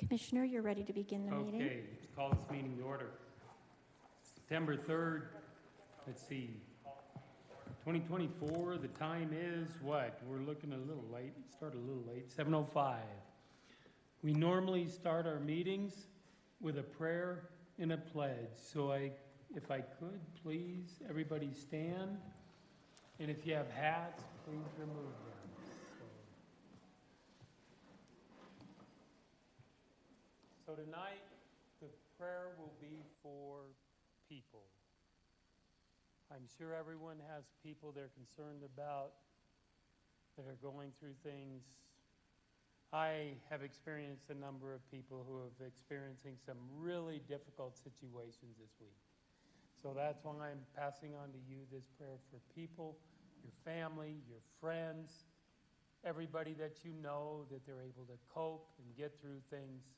Commissioner, you're ready to begin the meeting. Okay, let's call this meeting to order. September 3rd, let's see, 2024, the time is what? We're looking a little late, start a little late, 7:05. We normally start our meetings with a prayer and a pledge. So if I could, please, everybody stand. And if you have hats, please remove them. So tonight, the prayer will be for people. I'm sure everyone has people they're concerned about that are going through things. I have experienced a number of people who have experiencing some really difficult situations this week. So that's why I'm passing on to you this prayer for people, your family, your friends, everybody that you know, that they're able to cope and get through things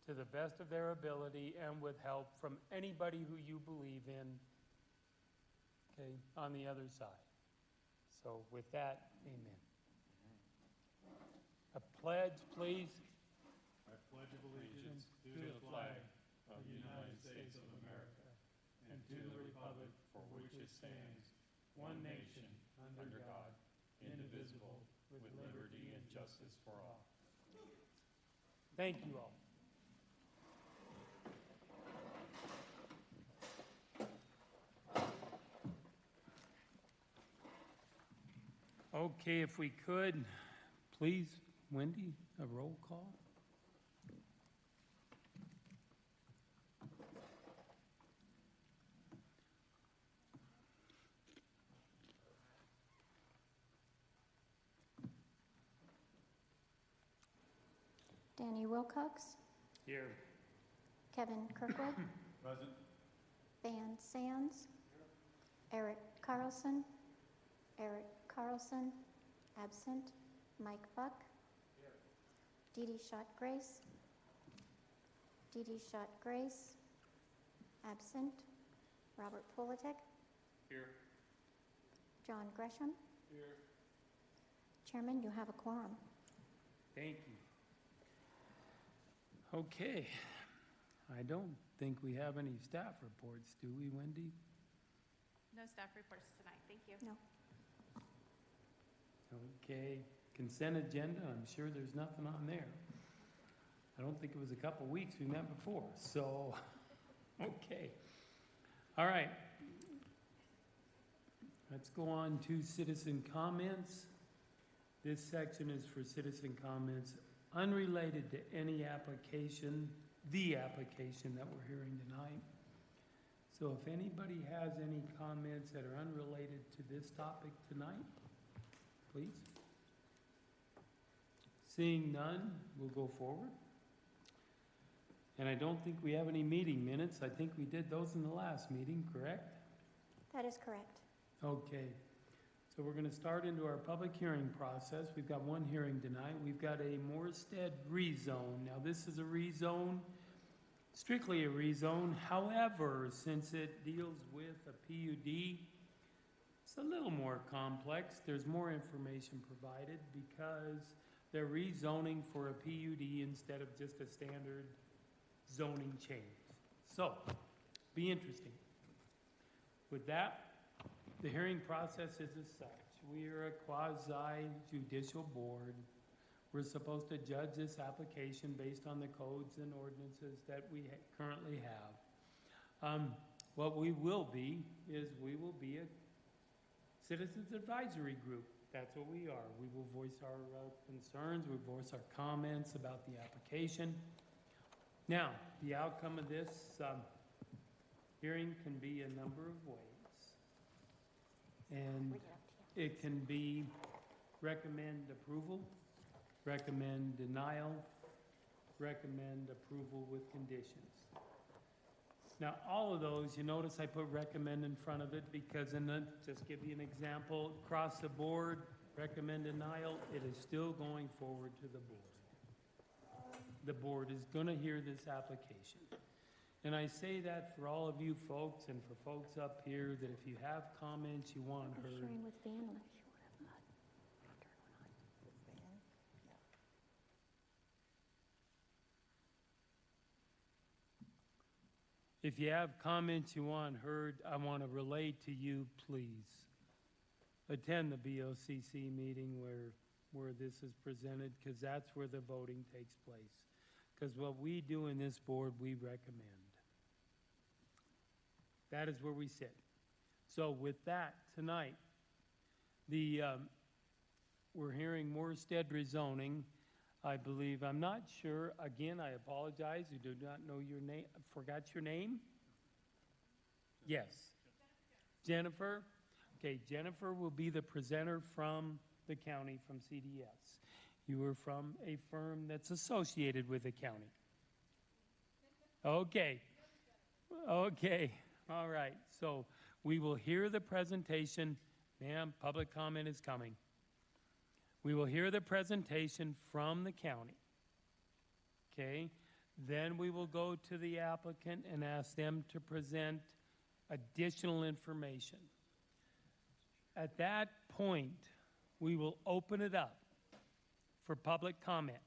to the best of their ability and with help from anybody who you believe in, okay, on the other side. So with that, amen. A pledge, please. I pledge allegiance to the flag of the United States of America and to the republic for which it stands, one nation, under God, indivisible, with liberty and justice for all. Thank you all. Okay, if we could, please, Wendy, a roll call. Danny Wilcox, Here. Kevin Kirkwood, Present. Van Sands, Eric Carlson, absent, Mike Buck, Dee Dee Schott Grace, absent, Robert Politek, Here. John Gresham. Here. Chairman, you have a quorum. Thank you. Okay, I don't think we have any staff reports, do we, Wendy? No staff reports tonight, thank you. No. Okay, consent agenda, I'm sure there's nothing on there. I don't think it was a couple weeks we met before, so, okay. All right. Let's go on to citizen comments. This section is for citizen comments unrelated to any application, the application that we're hearing tonight. So if anybody has any comments that are unrelated to this topic tonight, please. Seeing none, we'll go forward. And I don't think we have any meeting minutes. I think we did those in the last meeting, correct? That is correct. Okay. So we're going to start into our public hearing process. We've got one hearing tonight. We've got a Morstead rezone. Now this is a rezone, strictly a rezone. However, since it deals with a PUD, it's a little more complex. There's more information provided because they're rezoning for a PUD instead of just a standard zoning change. So, be interesting. With that, the hearing process is as such. We are a quasi-judicial board. We're supposed to judge this application based on the codes and ordinances that we currently have. What we will be is we will be a citizens advisory group. That's what we are. We will voice our concerns, we voice our comments about the application. Now, the outcome of this hearing can be a number of ways. And it can be recommend approval, recommend denial, recommend approval with conditions. Now, all of those, you notice I put recommend in front of it because just give you an example, across the board, recommend denial, it is still going forward to the board. The board is going to hear this application. And I say that for all of you folks and for folks up here that if you have comments you want heard. Sharing with Van. If you have comments you want heard, I want to relay to you, please attend the BOCC meeting where this is presented, because that's where the voting takes place. Because what we do in this board, we recommend. That is where we sit. So with that, tonight, we're hearing Morstead rezoning. I believe, I'm not sure, again, I apologize, you do not know your name, forgot your name? Yes. Jennifer? Okay, Jennifer will be the presenter from the county, from CDS. You are from a firm that's associated with the county. Okay. Okay, all right. So we will hear the presentation. Ma'am, public comment is coming. We will hear the presentation from the county. Okay? Then we will go to the applicant and ask them to present additional information. At that point, we will open it up for public comment.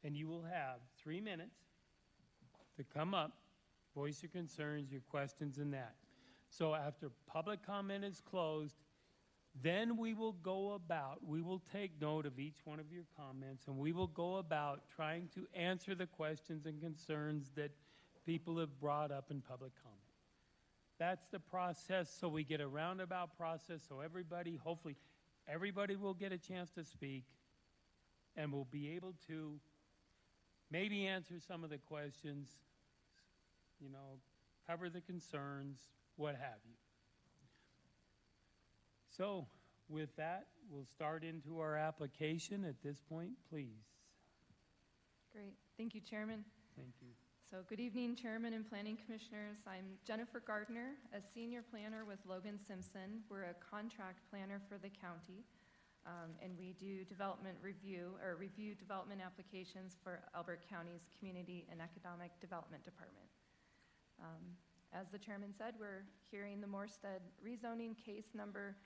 And you will have 3 minutes to come up, voice your concerns, your questions, and that. So after public comment is closed, then we will take note of each one of your comments, and we will go about trying to answer the questions and concerns that people have brought up in public comment. That's the process, so we get a roundabout process, so hopefully everybody will get a chance to speak, and will be able to maybe answer some of the questions, cover the concerns, what have you. So, with that, we'll start into our application at this point, please. Great. Thank you, Chairman. Thank you. So good evening, Chairman and Planning Commissioners. I'm Jennifer Gardner, a senior planner with Logan Simpson. We're a contract planner for the county, and we do review development applications for Elbert County's Community and Economic Development Department. As the Chairman said, we're hearing the Morstead rezoning case number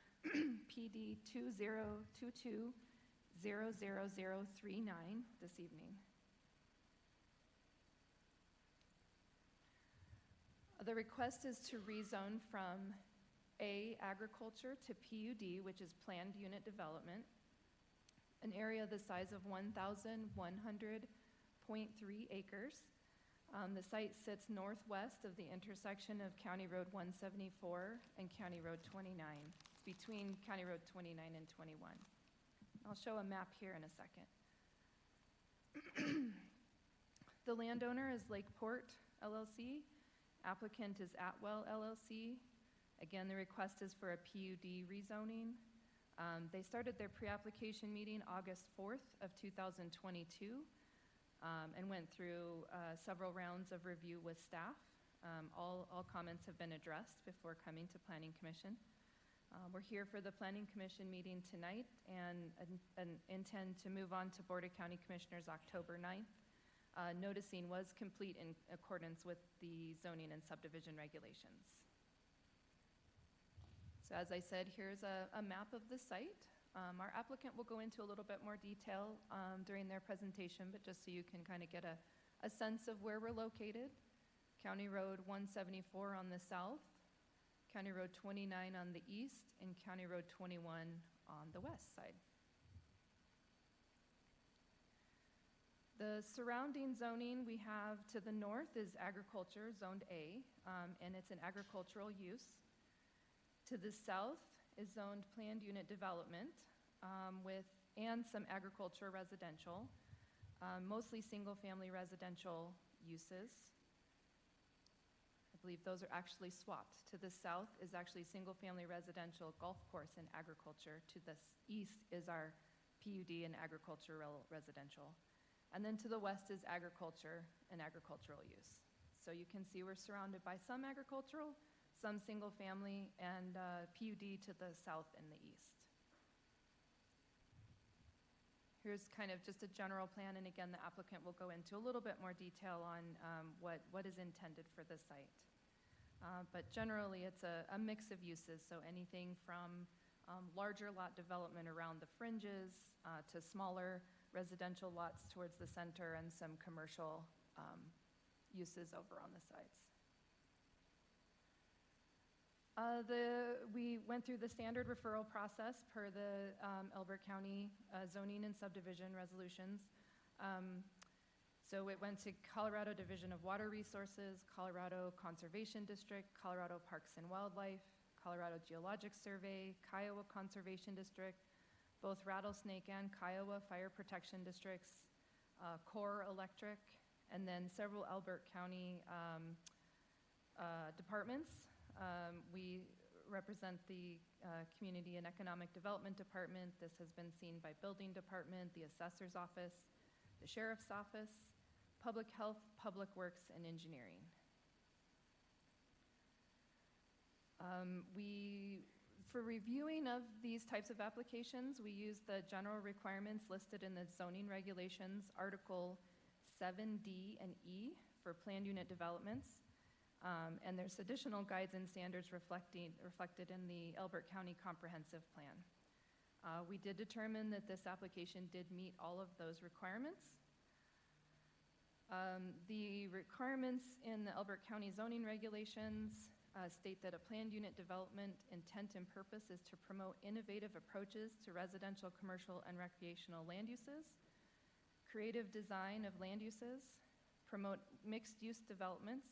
PD 2022-00039 this evening. The request is to rezone from A, agriculture, to PUD, which is planned unit development, an area the size of 1,100.3 acres. The site sits northwest of the intersection of County Road 174 and County Road 29. It's between County Road 29 and 21. I'll show a map here in a second. The landowner is Lakeport LLC. Applicant is Atwell LLC. Again, the request is for a PUD rezoning. They started their pre-application meeting August 4th of 2022 and went through several rounds of review with staff. All comments have been addressed before coming to Planning Commission. We're here for the Planning Commission meeting tonight and intend to move on to Board of County Commissioners October 9th. Noticing was complete in accordance with the zoning and subdivision regulations. So as I said, here's a map of the site. Our applicant will go into a little bit more detail during their presentation, but just so you can kind of get a sense of where we're located. County Road 174 on the south, County Road 29 on the east, and County Road 21 on the west side. The surrounding zoning we have to the north is agriculture, zoned A, and it's an agricultural use. To the south is zoned planned unit development and some agriculture residential, mostly single-family residential uses. I believe those are actually swapped. To the south is actually single-family residential, golf course, and agriculture. To the east is our PUD and agricultural residential. And then to the west is agriculture and agricultural use. So you can see we're surrounded by some agricultural, some single family, and PUD to the south and the east. Here's kind of just a general plan, and again, the applicant will go into a little bit more detail on what is intended for the site. But generally, it's a mix of uses, so anything from larger lot development around the fringes to smaller residential lots towards the center and some commercial uses over on the sides. We went through the standard referral process per the Elbert County zoning and subdivision resolutions. So it went to Colorado Division of Water Resources, Colorado Conservation District, Colorado Parks and Wildlife, Colorado Geologic Survey, Kiowa Conservation District, both Rattlesnake and Kiowa Fire Protection Districts, Core Electric, and then several Elbert County departments. We represent the Community and Economic Development Department. This has been seen by Building Department, the Assessor's Office, the Sheriff's Office, Public Health, Public Works, and Engineering. For reviewing of these types of applications, we use the general requirements listed in the zoning regulations, Article 7D and E for planned unit developments. And there's additional guides and standards reflected in the Elbert County Comprehensive Plan. We did determine that this application did meet all of those requirements. The requirements in the Elbert County zoning regulations state that a planned unit development intent and purpose is to promote innovative approaches to residential, commercial, and recreational land uses, creative design of land uses, promote mixed-use developments,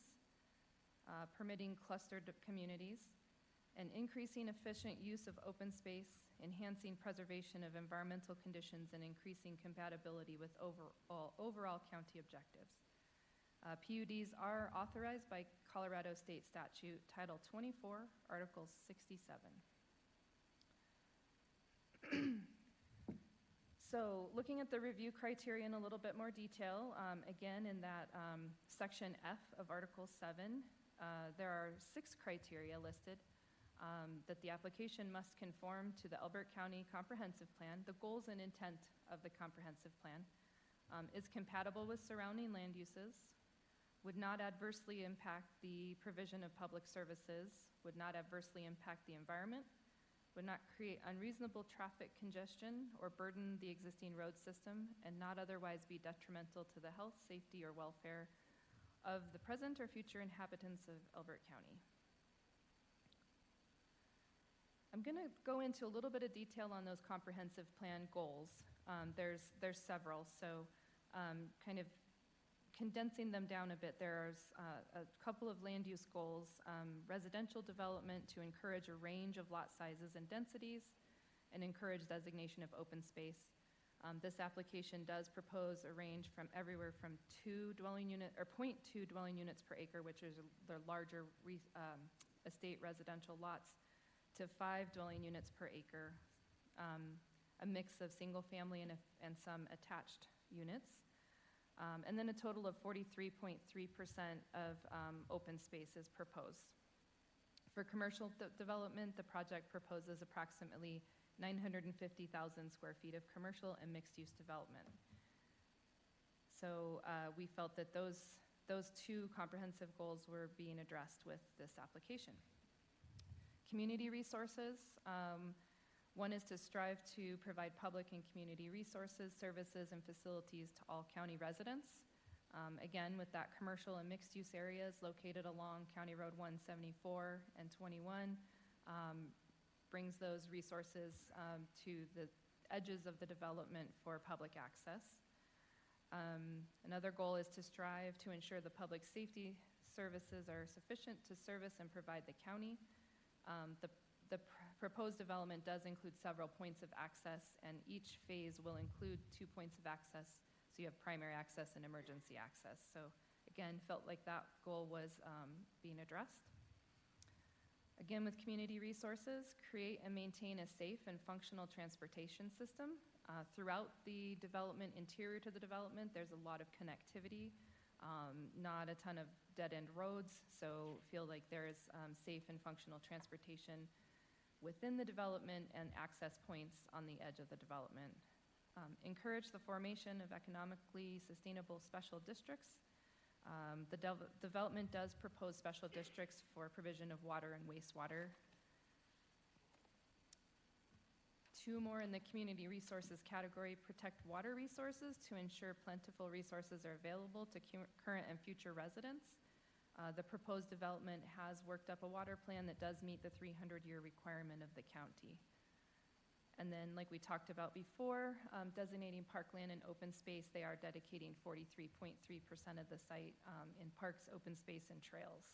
permitting clustered communities, and increasing efficient use of open space, enhancing preservation of environmental conditions, and increasing compatibility with overall county objectives. PUDs are authorized by Colorado State Statute, Title 24, Article 67. So looking at the review criteria in a little bit more detail, again, in that Section F of Article 7, there are 6 criteria listed that the application must conform to the Elbert County Comprehensive Plan, the goals and intent of the comprehensive plan, is compatible with surrounding land uses, would not adversely impact the provision of public services, would not adversely impact the environment, would not create unreasonable traffic congestion or burden the existing road system, and not otherwise be detrimental to the health, safety, or welfare of the present or future inhabitants of Elbert County. I'm going to go into a little bit of detail on those comprehensive plan goals. There's several, so kind of condensing them down a bit, there's a couple of land use goals, residential development to encourage a range of lot sizes and densities, and encourage designation of open space. This application does propose a range from everywhere from 0.2 dwelling units per acre, which is the larger estate residential lots, to 5 dwelling units per acre, a mix of single family and some attached units. And then a total of 43.3% of open space is proposed. For commercial development, the project proposes approximately 950,000 square feet of commercial and mixed-use development. So we felt that those 2 comprehensive goals were being addressed with this application. Community resources. One is to strive to provide public and community resources, services, and facilities to all county residents. Again, with that commercial and mixed-use areas located along County Road 174 and 21, brings those resources to the edges of the development for public access. Another goal is to strive to ensure the public safety services are sufficient to service and provide the county. The proposed development does include several points of access, and each phase will include 2 points of access, so you have primary access and emergency access. So again, felt like that goal was being addressed. Again, with community resources, create and maintain a safe and functional transportation system. Throughout the development, interior to the development, there's a lot of connectivity, not a ton of dead-end roads, so feel like there is safe and functional transportation within the development and access points on the edge of the development. Encourage the formation of economically sustainable special districts. The development does propose special districts for provision of water and wastewater. 2 more in the community resources category, protect water resources to ensure plentiful resources are available to current and future residents. The proposed development has worked up a water plan that does meet the 300-year requirement of the county. And then, like we talked about before, designating parkland and open space, they are dedicating 43.3% of the site in parks, open space, and trails.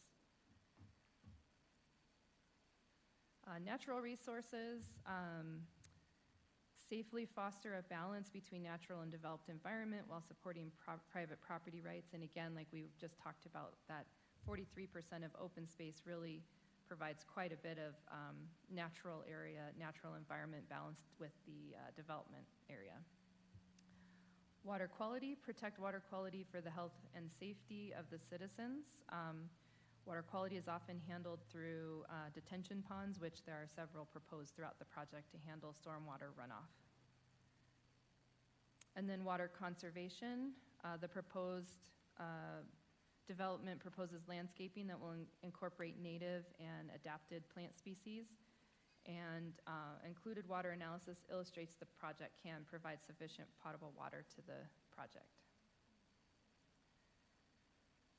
Natural resources safely foster a balance between natural and developed environment while supporting private property rights. And again, like we just talked about, that 43% of open space really provides quite a bit of natural area, natural environment balanced with the development area. Water quality, protect water quality for the health and safety of the citizens. Water quality is often handled through detention ponds, which there are several proposed throughout the project to handle stormwater runoff. And then water conservation, the proposed development proposes landscaping that will incorporate native and adapted plant species, and included water analysis illustrates the project can provide sufficient potable water to the project.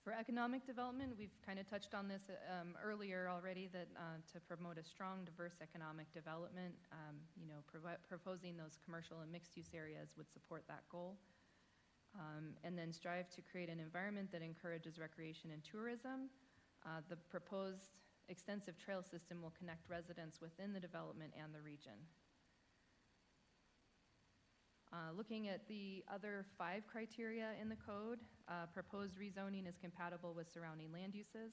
For economic development, we've kind of touched on this earlier already, that to promote a strong, diverse economic development, proposing those commercial and mixed-use areas would support that goal. And then strive to create an environment that encourages recreation and tourism. The proposed extensive trail system will connect residents within the development and the region. Looking at the other 5 criteria in the code, proposed rezoning is compatible with surrounding land uses.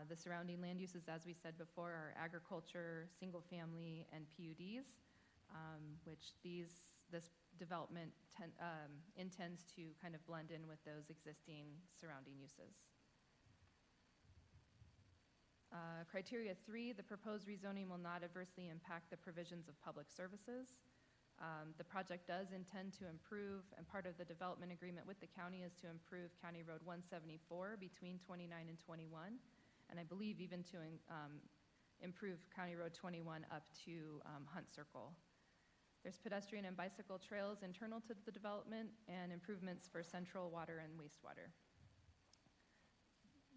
The surrounding land uses, as we said before, are agriculture, single family, and PUDs, which this development intends to kind of blend in with those existing surrounding uses. Criteria 3, the proposed rezoning will not adversely impact the provisions of public services. The project does intend to improve, and part of the development agreement with the county is to improve County Road 174 between 29 and 21, and I believe even to improve County Road 21 up to Hunt Circle. There's pedestrian and bicycle trails internal to the development and improvements for central water and wastewater.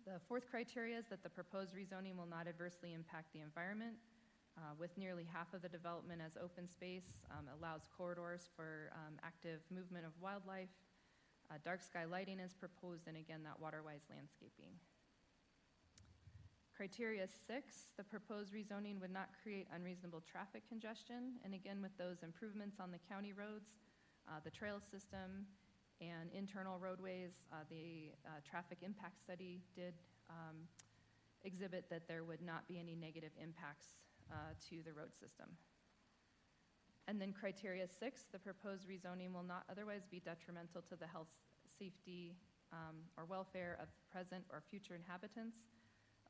The 4th criteria is that the proposed rezoning will not adversely impact the environment. With nearly half of the development as open space, allows corridors for active movement of wildlife. Dark sky lighting is proposed, and again, that water-wise landscaping. Criteria 6, the proposed rezoning would not create unreasonable traffic congestion. And again, with those improvements on the county roads, the trail system, and internal roadways, the traffic impact study did exhibit that there would not be any negative impacts to the road system. And then criteria 6, the proposed rezoning will not otherwise be detrimental to the health, safety, or welfare of present or future inhabitants.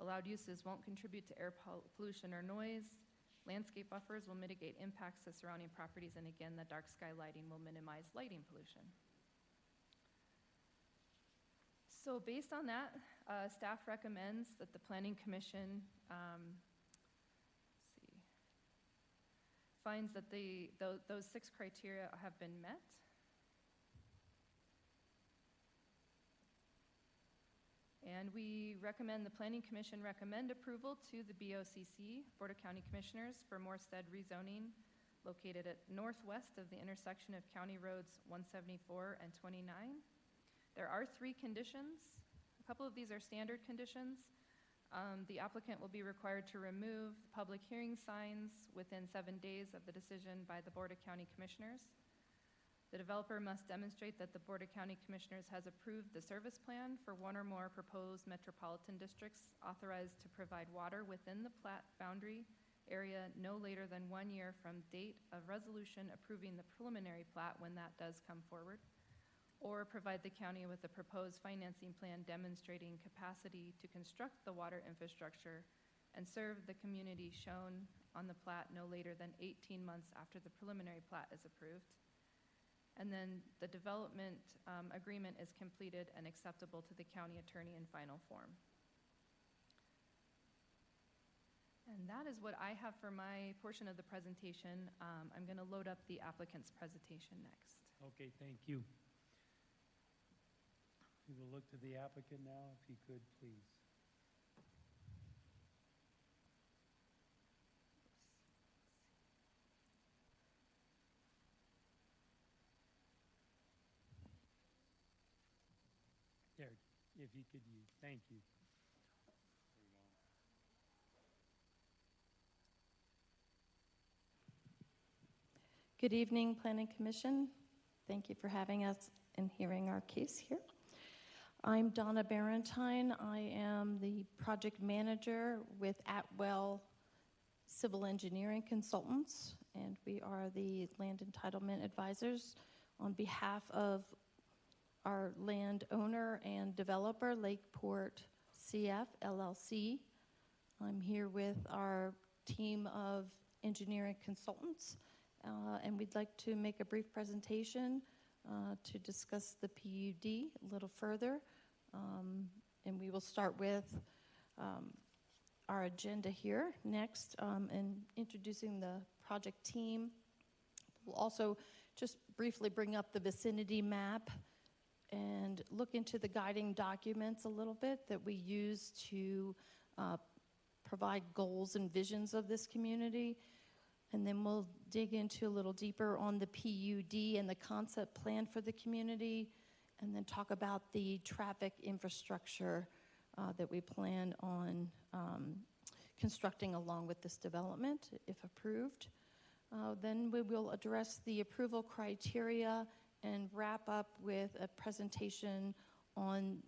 Allowed uses won't contribute to air pollution or noise. Landscape buffers will mitigate impacts to surrounding properties, and again, the dark sky lighting will minimize lighting pollution. So based on that, staff recommends that the Planning Commission finds that those 6 criteria have been met. And we recommend, the Planning Commission recommend approval to the BOCC, Board of County Commissioners, for Morstead rezoning located at northwest of the intersection of County Roads 174 and 29. There are 3 conditions. A couple of these are standard conditions. The applicant will be required to remove public hearing signs within 7 days of the decision by the Board of County Commissioners. The developer must demonstrate that the Board of County Commissioners has approved the service plan for 1 or more proposed metropolitan districts authorized to provide water within the plat boundary area no later than 1 year from date of resolution approving the preliminary plat, when that does come forward, or provide the county with a proposed financing plan demonstrating capacity to construct the water infrastructure and serve the community shown on the plat no later than 18 months after the preliminary plat is approved. And then the development agreement is completed and acceptable to the county attorney in final form. And that is what I have for my portion of the presentation. I'm going to load up the applicant's presentation next. Okay, thank you. We will look to the applicant now, if he could, please. There, if he could use, thank you. Good evening, Planning Commission. Thank you for having us and hearing our case here. I'm Donna Barentine. I am the project manager with Atwell Civil Engineering Consultants, and we are the land entitlement advisors on behalf of our landowner and developer, Lakeport CF LLC. I'm here with our team of engineering consultants. And we'd like to make a brief presentation to discuss the PUD a little further. And we will start with our agenda here next and introducing the project team. We'll also just briefly bring up the vicinity map and look into the guiding documents a little bit that we use to provide goals and visions of this community. And then we'll dig into a little deeper on the PUD and the concept plan for the community, and then talk about the traffic infrastructure that we plan on constructing along with this development, if approved. Then we will address the approval criteria and wrap up with a presentation on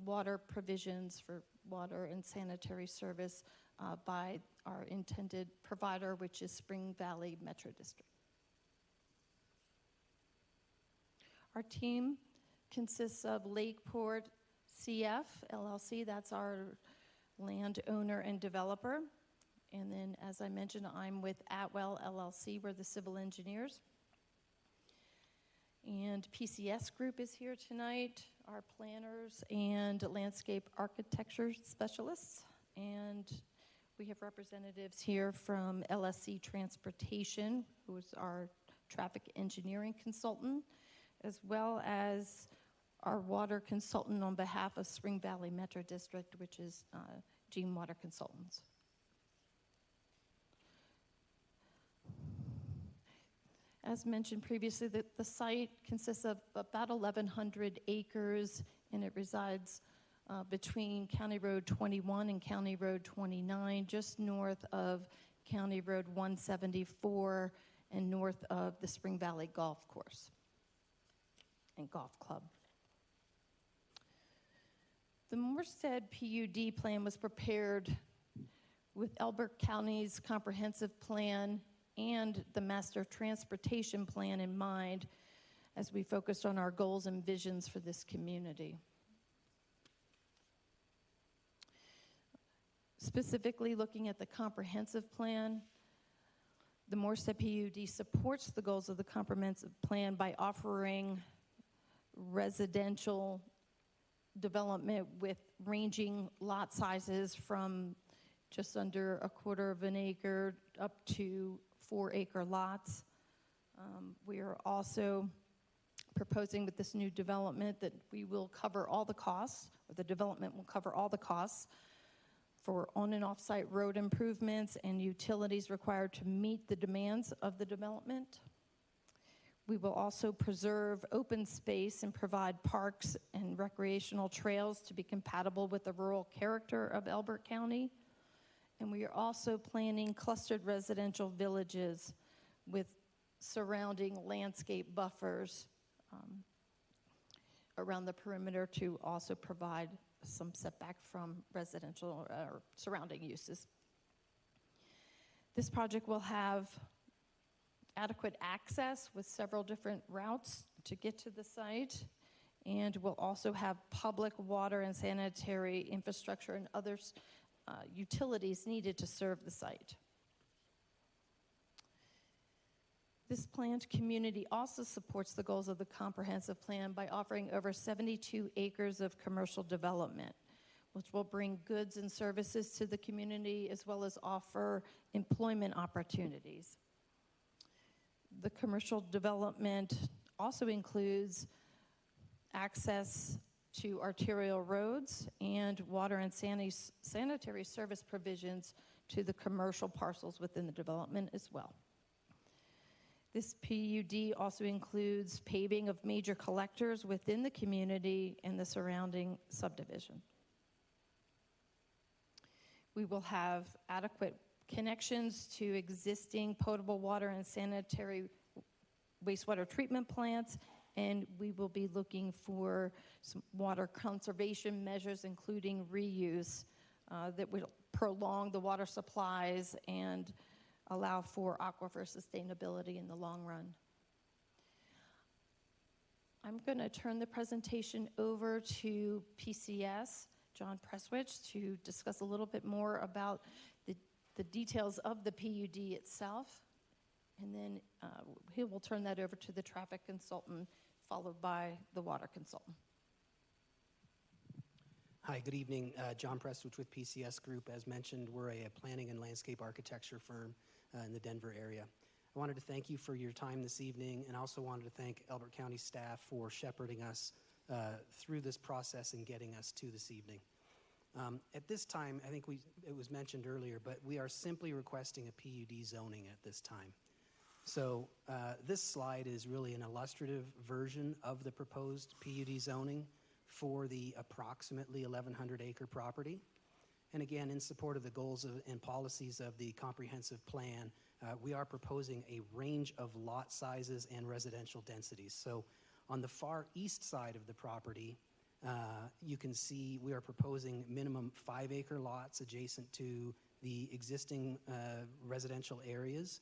water provisions for water and sanitary service by our intended provider, which is Spring Valley Metro District. Our team consists of Lakeport CF LLC, that's our landowner and developer. And then, as I mentioned, I'm with Atwell LLC, we're the civil engineers. And PCS Group is here tonight, our planners and landscape architecture specialists. And we have representatives here from LSC Transportation, who is our traffic engineering consultant, as well as our water consultant on behalf of Spring Valley Metro District, which is Gene Water Consultants. As mentioned previously, the site consists of about 1,100 acres, and it resides between County Road 21 and County Road 29, just north of County Road 174 and north of the Spring Valley Golf Course and Golf Club. The Morstead PUD plan was prepared with Elbert County's comprehensive plan and the master transportation plan in mind as we focused on our goals and visions for this community. Specifically looking at the comprehensive plan, the Morstead PUD supports the goals of the comprehensive plan by offering residential development with ranging lot sizes from just under 1/4 of an acre up to 4-acre lots. We are also proposing with this new development that we will cover all the costs, or the development will cover all the costs for on and off-site road improvements and utilities required to meet the demands of the development. We will also preserve open space and provide parks and recreational trails to be compatible with the rural character of Elbert County. And we are also planning clustered residential villages with surrounding landscape buffers around the perimeter to also provide some setback from residential or surrounding uses. This project will have adequate access with several different routes to get to the site, and will also have public water and sanitary infrastructure and other utilities needed to serve the site. This planned community also supports the goals of the comprehensive plan by offering over 72 acres of commercial development which will bring goods and services to the community as well as offer employment opportunities. The commercial development also includes access to arterial roads and water and sanitary service provisions to the commercial parcels within the development as well. This PUD also includes paving of major collectors within the community and the surrounding subdivision. We will have adequate connections to existing potable water and sanitary wastewater treatment plants, and we will be looking for some water conservation measures, including reuse, that will prolong the water supplies and allow for aquifer sustainability in the long run. I'm going to turn the presentation over to PCS, John Presswich, to discuss a little bit more about the details of the PUD itself, and then he will turn that over to the traffic consultant, followed by the water consultant. Hi, good evening. John Prestwich with PCS Group. As mentioned, we're a planning and landscape architecture firm in the Denver area. I wanted to thank you for your time this evening, and also wanted to thank Elbert County staff for shepherding us through this process and getting us to this evening. At this time, I think it was mentioned earlier, but we are simply requesting a PUD zoning at this time. So this slide is really an illustrative version of the proposed PUD zoning for the approximately 1,100 acre property. And again, in support of the goals and policies of the comprehensive plan, we are proposing a range of lot sizes and residential densities. So on the far east side of the property, you can see we are proposing minimum 5 acre lots adjacent to the existing residential areas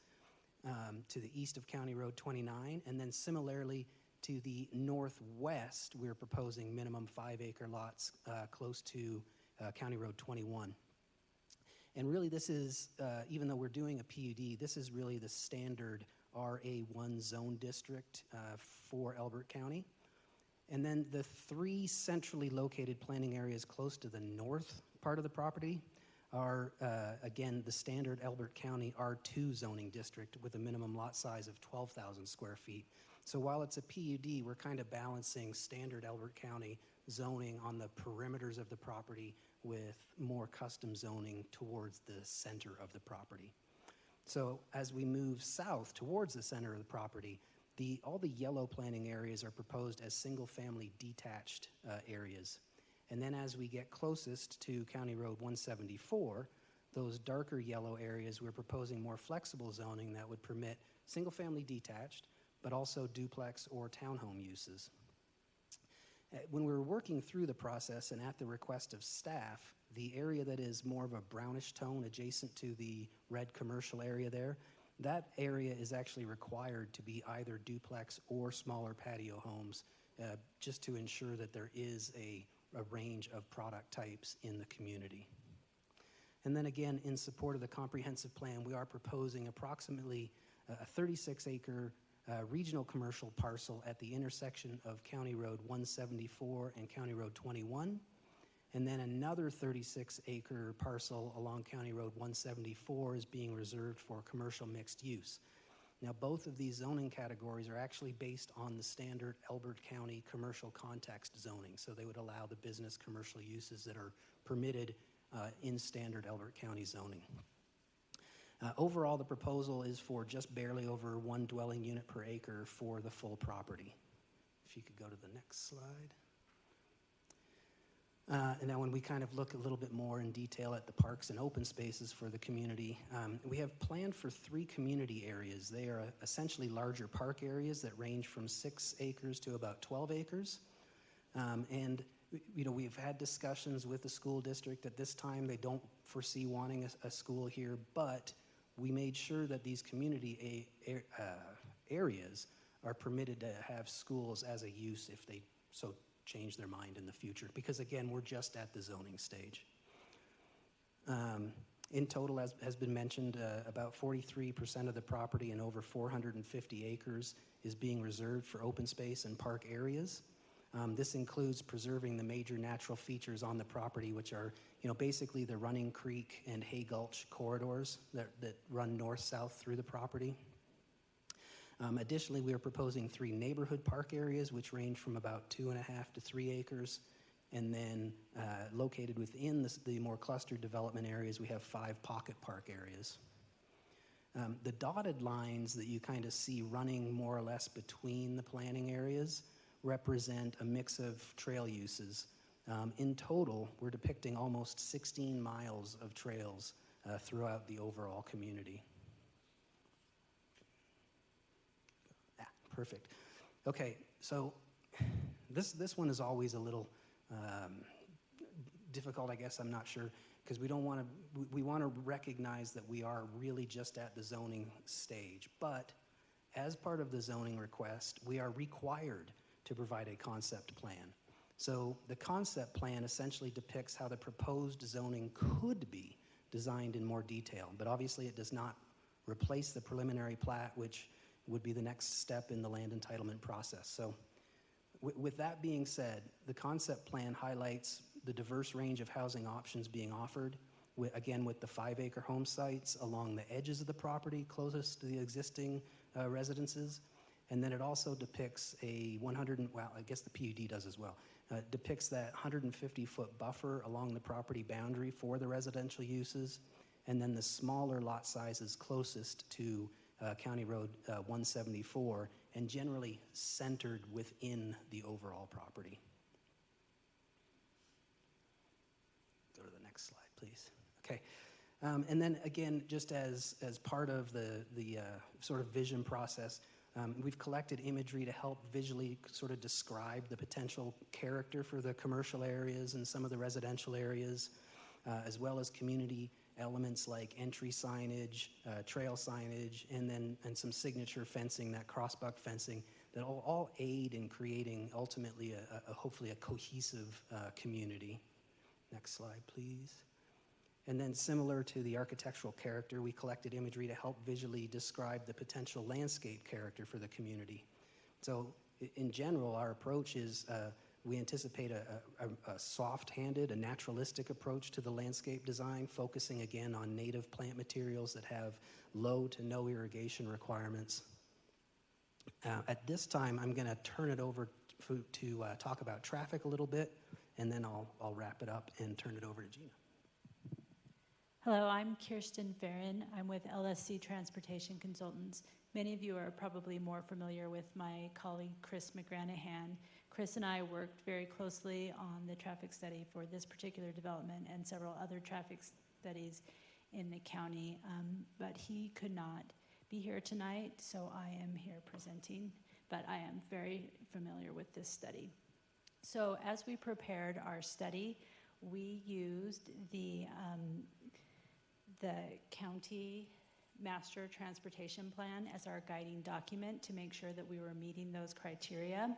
to the east of County Road 29. And then similarly to the northwest, we're proposing minimum 5 acre lots close to County Road 21. And really this is, even though we're doing a PUD, this is really the standard RA1 zone district for Elbert County. And then the 3 centrally located planning areas close to the north part of the property are, again, the standard Elbert County R2 zoning district with a minimum lot size of 12,000 square feet. So while it's a PUD, we're kind of balancing standard Elbert County zoning on the perimeters of the property with more custom zoning towards the center of the property. So as we move south towards the center of the property, all the yellow planning areas are proposed as single-family detached areas. And then as we get closest to County Road 174, those darker yellow areas, we're proposing more flexible zoning that would permit single-family detached, but also duplex or townhome uses. When we were working through the process and at the request of staff, the area that is more of a brownish tone adjacent to the red commercial area there, that area is actually required to be either duplex or smaller patio homes, just to ensure that there is a range of product types in the community. And then again, in support of the comprehensive plan, we are proposing approximately a 36-acre regional commercial parcel at the intersection of County Road 174 and County Road 21, and then another 36-acre parcel along County Road 174 is being reserved for commercial mixed use. Now, both of these zoning categories are actually based on the standard Elbert County commercial context zoning, so they would allow the business commercial uses that are permitted in standard Elbert County zoning. Overall, the proposal is for just barely over 1 dwelling unit per acre for the full property. If you could go to the next slide. And now when we kind of look a little bit more in detail at the parks and open spaces for the community, we have planned for 3 community areas. They are essentially larger park areas that range from 6 acres to about 12 acres. And you know, we've had discussions with the school district. At this time, they don't foresee wanting a school here, but we made sure that these community areas are permitted to have schools as a use if they so change their mind in the future, because again, we're just at the zoning stage. In total, as has been mentioned, about 43% of the property and over 450 acres is being reserved for open space and park areas. This includes preserving the major natural features on the property, which are, basically the Running Creek and Hay Gulch corridors that run north-south through the property. Additionally, we are proposing 3 neighborhood park areas, which range from about 2.5 to 3 acres. And then located within the more clustered development areas, we have 5 pocket park areas. The dotted lines that you kind of see running more or less between the planning areas represent a mix of trail uses. In total, we're depicting almost 16 miles of trails throughout the overall community. Perfect. Okay, so this one is always a little difficult, I guess. I'm not sure, because we want to recognize that we are really just at the zoning stage. But as part of the zoning request, we are required to provide a concept plan. So the concept plan essentially depicts how the proposed zoning could be designed in more detail, but obviously it does not replace the preliminary plat, which would be the next step in the land entitlement process. So with that being said, the concept plan highlights the diverse range of housing options being offered, again with the 5-acre home sites along the edges of the property closest to the existing residences. And then it also depicts I guess the PUD does as well, depicts that 150-foot buffer along the property boundary for the residential uses, and then the smaller lot sizes closest to County Road 174, and generally centered within the overall property. Go to the next slide, please. Okay. And then again, just as part of the sort of vision process, we've collected imagery to help visually sort of describe the potential character for the commercial areas and some of the residential areas, as well as community elements like entry signage, trail signage, and some signature fencing, that crossbuck fencing, that all aid in creating ultimately hopefully a cohesive community. Next slide, please. And then similar to the architectural character, we collected imagery to help visually describe the potential landscape character for the community. So in general, our approach is we anticipate a soft-handed, a naturalistic approach to the landscape design, focusing again on native plant materials that have low to no irrigation requirements. At this time, I'm going to turn it over to talk about traffic a little bit, and then I'll wrap it up and turn it over to Gina. Hello, I'm Kirsten Farron. I'm with LSC Transportation Consultants. Many of you are probably more familiar with my colleague, Chris McGranahan. Chris and I worked very closely on the traffic study for this particular development and several other traffic studies in the county, but he could not be here tonight, so I am here presenting, but I am very familiar with this study. So as we prepared our study, we used the county master transportation plan as our guiding document to make sure that we were meeting those criteria.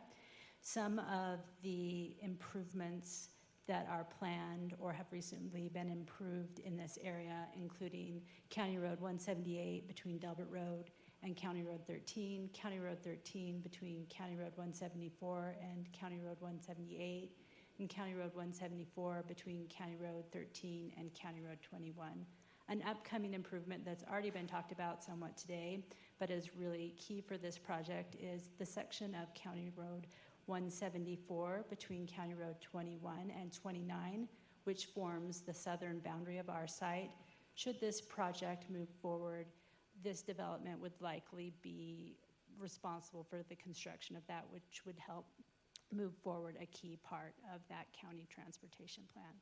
Some of the improvements that are planned or have recently been improved in this area, including County Road 178 between Delbert Road and County Road 13, County Road 13 between County Road 174 and County Road 178, and County Road 174 between County Road 13 and County Road 21. An upcoming improvement that's already been talked about somewhat today, but is really key for this project, is the section of County Road 174 between County Road 21 and 29, which forms the southern boundary of our site. Should this project move forward, this development would likely be responsible for the construction of that, which would help move forward a key part of that county transportation plan.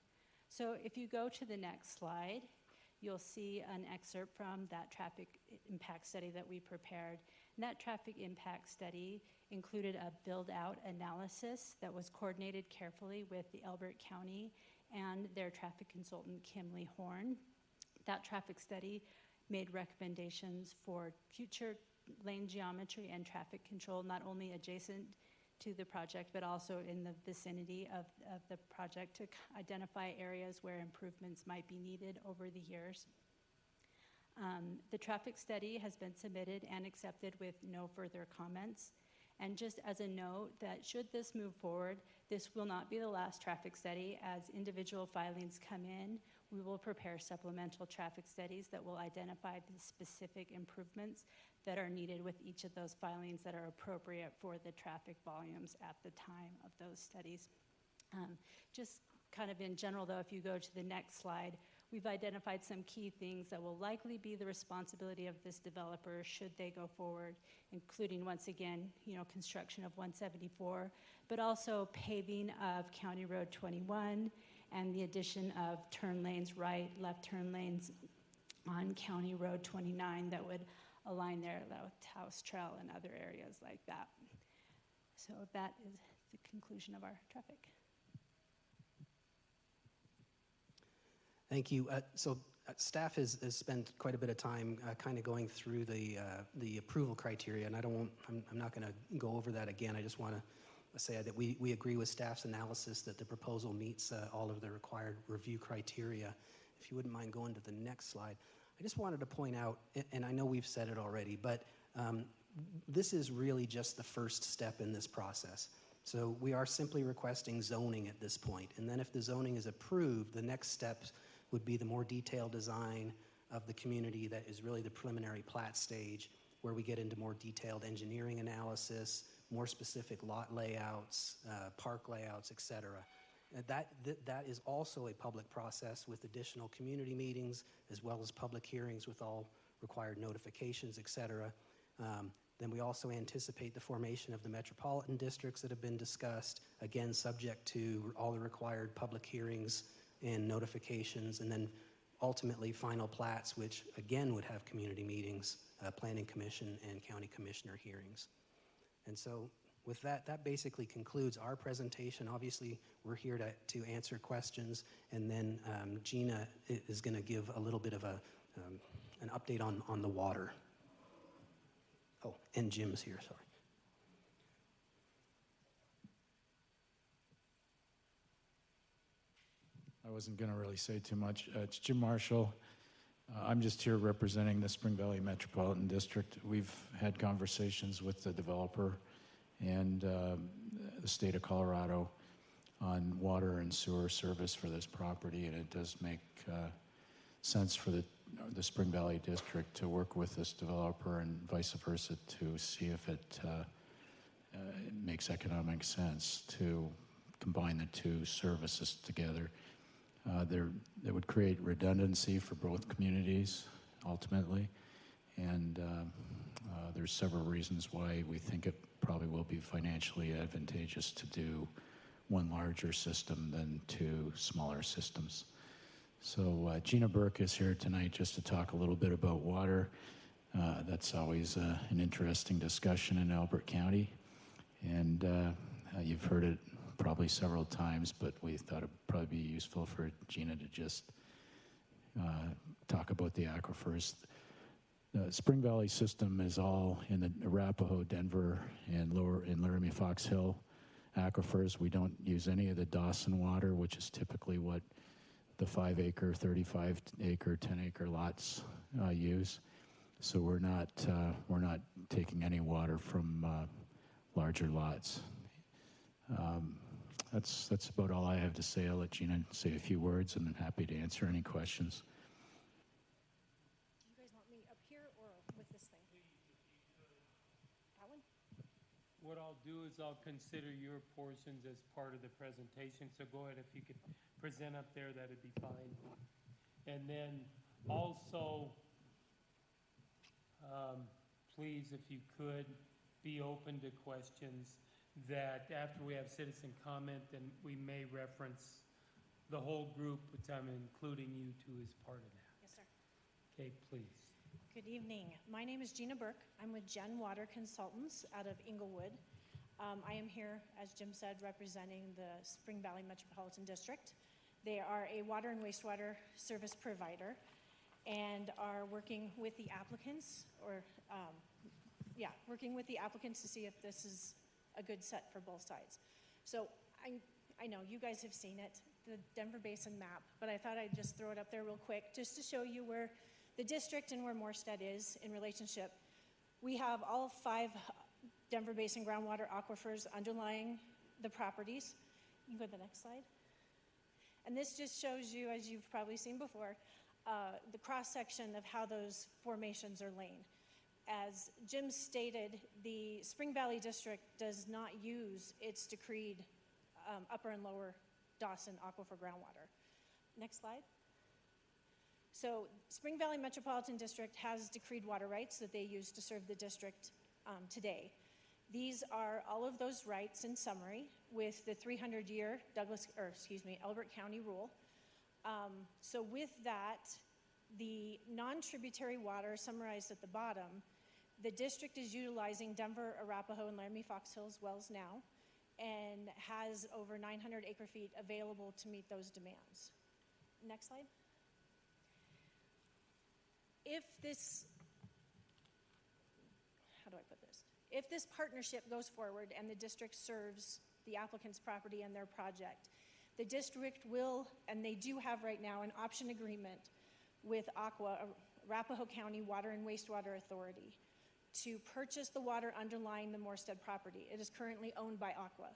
So if you go to the next slide, you'll see an excerpt from that traffic impact study that we prepared. And that traffic impact study included a build-out analysis that was coordinated carefully with the Elbert County and their traffic consultant, Kimley Horn. That traffic study made recommendations for future lane geometry and traffic control, not only adjacent to the project, but also in the vicinity of the project, to identify areas where improvements might be needed over the years. The traffic study has been submitted and accepted with no further comments. And just as a note, that should this move forward, this will not be the last traffic study. As individual filings come in, we will prepare supplemental traffic studies that will identify the specific improvements that are needed with each of those filings that are appropriate for the traffic volumes at the time of those studies. Just kind of in general, though, if you go to the next slide, we've identified some key things that will likely be the responsibility of this developer should they go forward, including, once again, construction of 174, but also paving of County Road 21 and the addition of turn lanes, right, left turn lanes on County Road 29 that would align there with House Trail and other areas like that. So that is the conclusion of our traffic. Thank you. Staff has spent quite a bit of time kind of going through the approval criteria, and I'm not going to go over that again. I just want to say that we agree with staff's analysis that the proposal meets all of the required review criteria. If you wouldn't mind going to the next slide. I just wanted to point out, and I know we've said it already, but this is really just the first step in this process. So we are simply requesting zoning at this point, and then if the zoning is approved, the next steps would be the more detailed design of the community that is really the preliminary plat stage, where we get into more detailed engineering analysis, more specific lot layouts, park layouts, et cetera. That is also a public process with additional community meetings, as well as public hearings with all required notifications, et cetera. Then we also anticipate the formation of the metropolitan districts that have been discussed, again, subject to all the required public hearings and notifications, and then ultimately final plats, which again would have community meetings, planning commission and county commissioner hearings. And so with that, that basically concludes our presentation. Obviously, we're here to answer questions, and then Gina is going to give a little bit of an update on the water. Oh, and Jim's here, sorry. I wasn't going to really say too much. It's Jim Marshall. I'm just here representing the Spring Valley Metropolitan District. We've had conversations with the developer and the state of Colorado on water and sewer service for this property, and it does make sense for the Spring Valley District to work with this developer and vice versa to see if it makes economic sense to combine the two services together. That would create redundancy for both communities, ultimately, and there's several reasons why we think it probably will be financially advantageous to do one larger system than two smaller systems. So Gina Burke is here tonight just to talk a little bit about water. That's always an interesting discussion in Elbert County, and you've heard it probably several times, but we thought it'd probably be useful for Gina to just talk about the aquifers. The Spring Valley system is all in the Arapahoe, Denver, and Laramie Fox Hill aquifers. We don't use any of the Dawson water, which is typically what the 5-acre, 35-acre, 10-acre lots use. So we're not taking any water from larger lots. That's about all I have to say. I'll let Gina say a few words, and I'm happy to answer any questions. Do you guys want me up here or with this thing? That one? What I'll do is I'll consider your portions as part of the presentation, so go ahead, if you could present up there, that'd be fine. And then also, please, if you could, be open to questions that after we have citizen comment, then we may reference the whole group, which I'm including you two as part of that. Yes, sir. Okay, please. Good evening. My name is Gina Burke. I'm with Gen Water Consultants out of Inglewood. I am here, as Jim said, representing the Spring Valley Metropolitan District. They are a water and wastewater service provider and are working with the applicants, working with the applicants to see if this is a good set for both sides. So I know you guys have seen it, the Denver Basin map, but I thought I'd just throw it up there real quick just to show you where the district and where Morstead is in relationship. We have all 5 Denver Basin groundwater aquifers underlying the properties. You can go to the next slide. And this just shows you, as you've probably seen before, the cross-section of how those formations are lain. As Jim stated, the Spring Valley District does not use its decreed upper and lower Dawson aquifer groundwater. Next slide. So Spring Valley Metropolitan District has decreed water rights that they use to serve the district today. These are all of those rights in summary with the 300-year Elbert County rule. So with that, the non-tributary water summarized at the bottom, the district is utilizing Denver, Arapahoe, and Laramie Fox Hills wells now and has over 900 acre-feet available to meet those demands. Next slide. If this partnership goes forward and the district serves the applicant's property and their project, the district will, and they do have right now, an option agreement with Arapahoe County Water and Wastewater Authority to purchase the water underlying the Morstead property. It is currently owned by Aqua.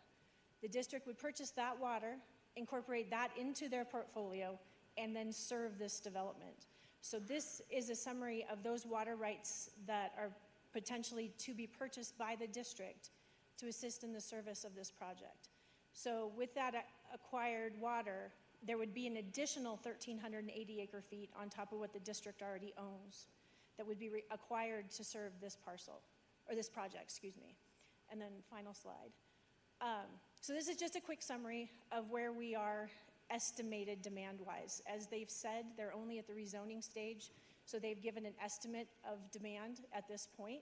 The district would purchase that water, incorporate that into their portfolio, and then serve this development. So this is a summary of those water rights that are potentially to be purchased by the district to assist in the service of this project. So with that acquired water, there would be an additional 1,380 acre-feet on top of what the district already owns that would be acquired to serve this parcel, or this project, excuse me. And then final slide. So this is just a quick summary of where we are estimated demand-wise. As they've said, they're only at the rezoning stage, so they've given an estimate of demand at this point.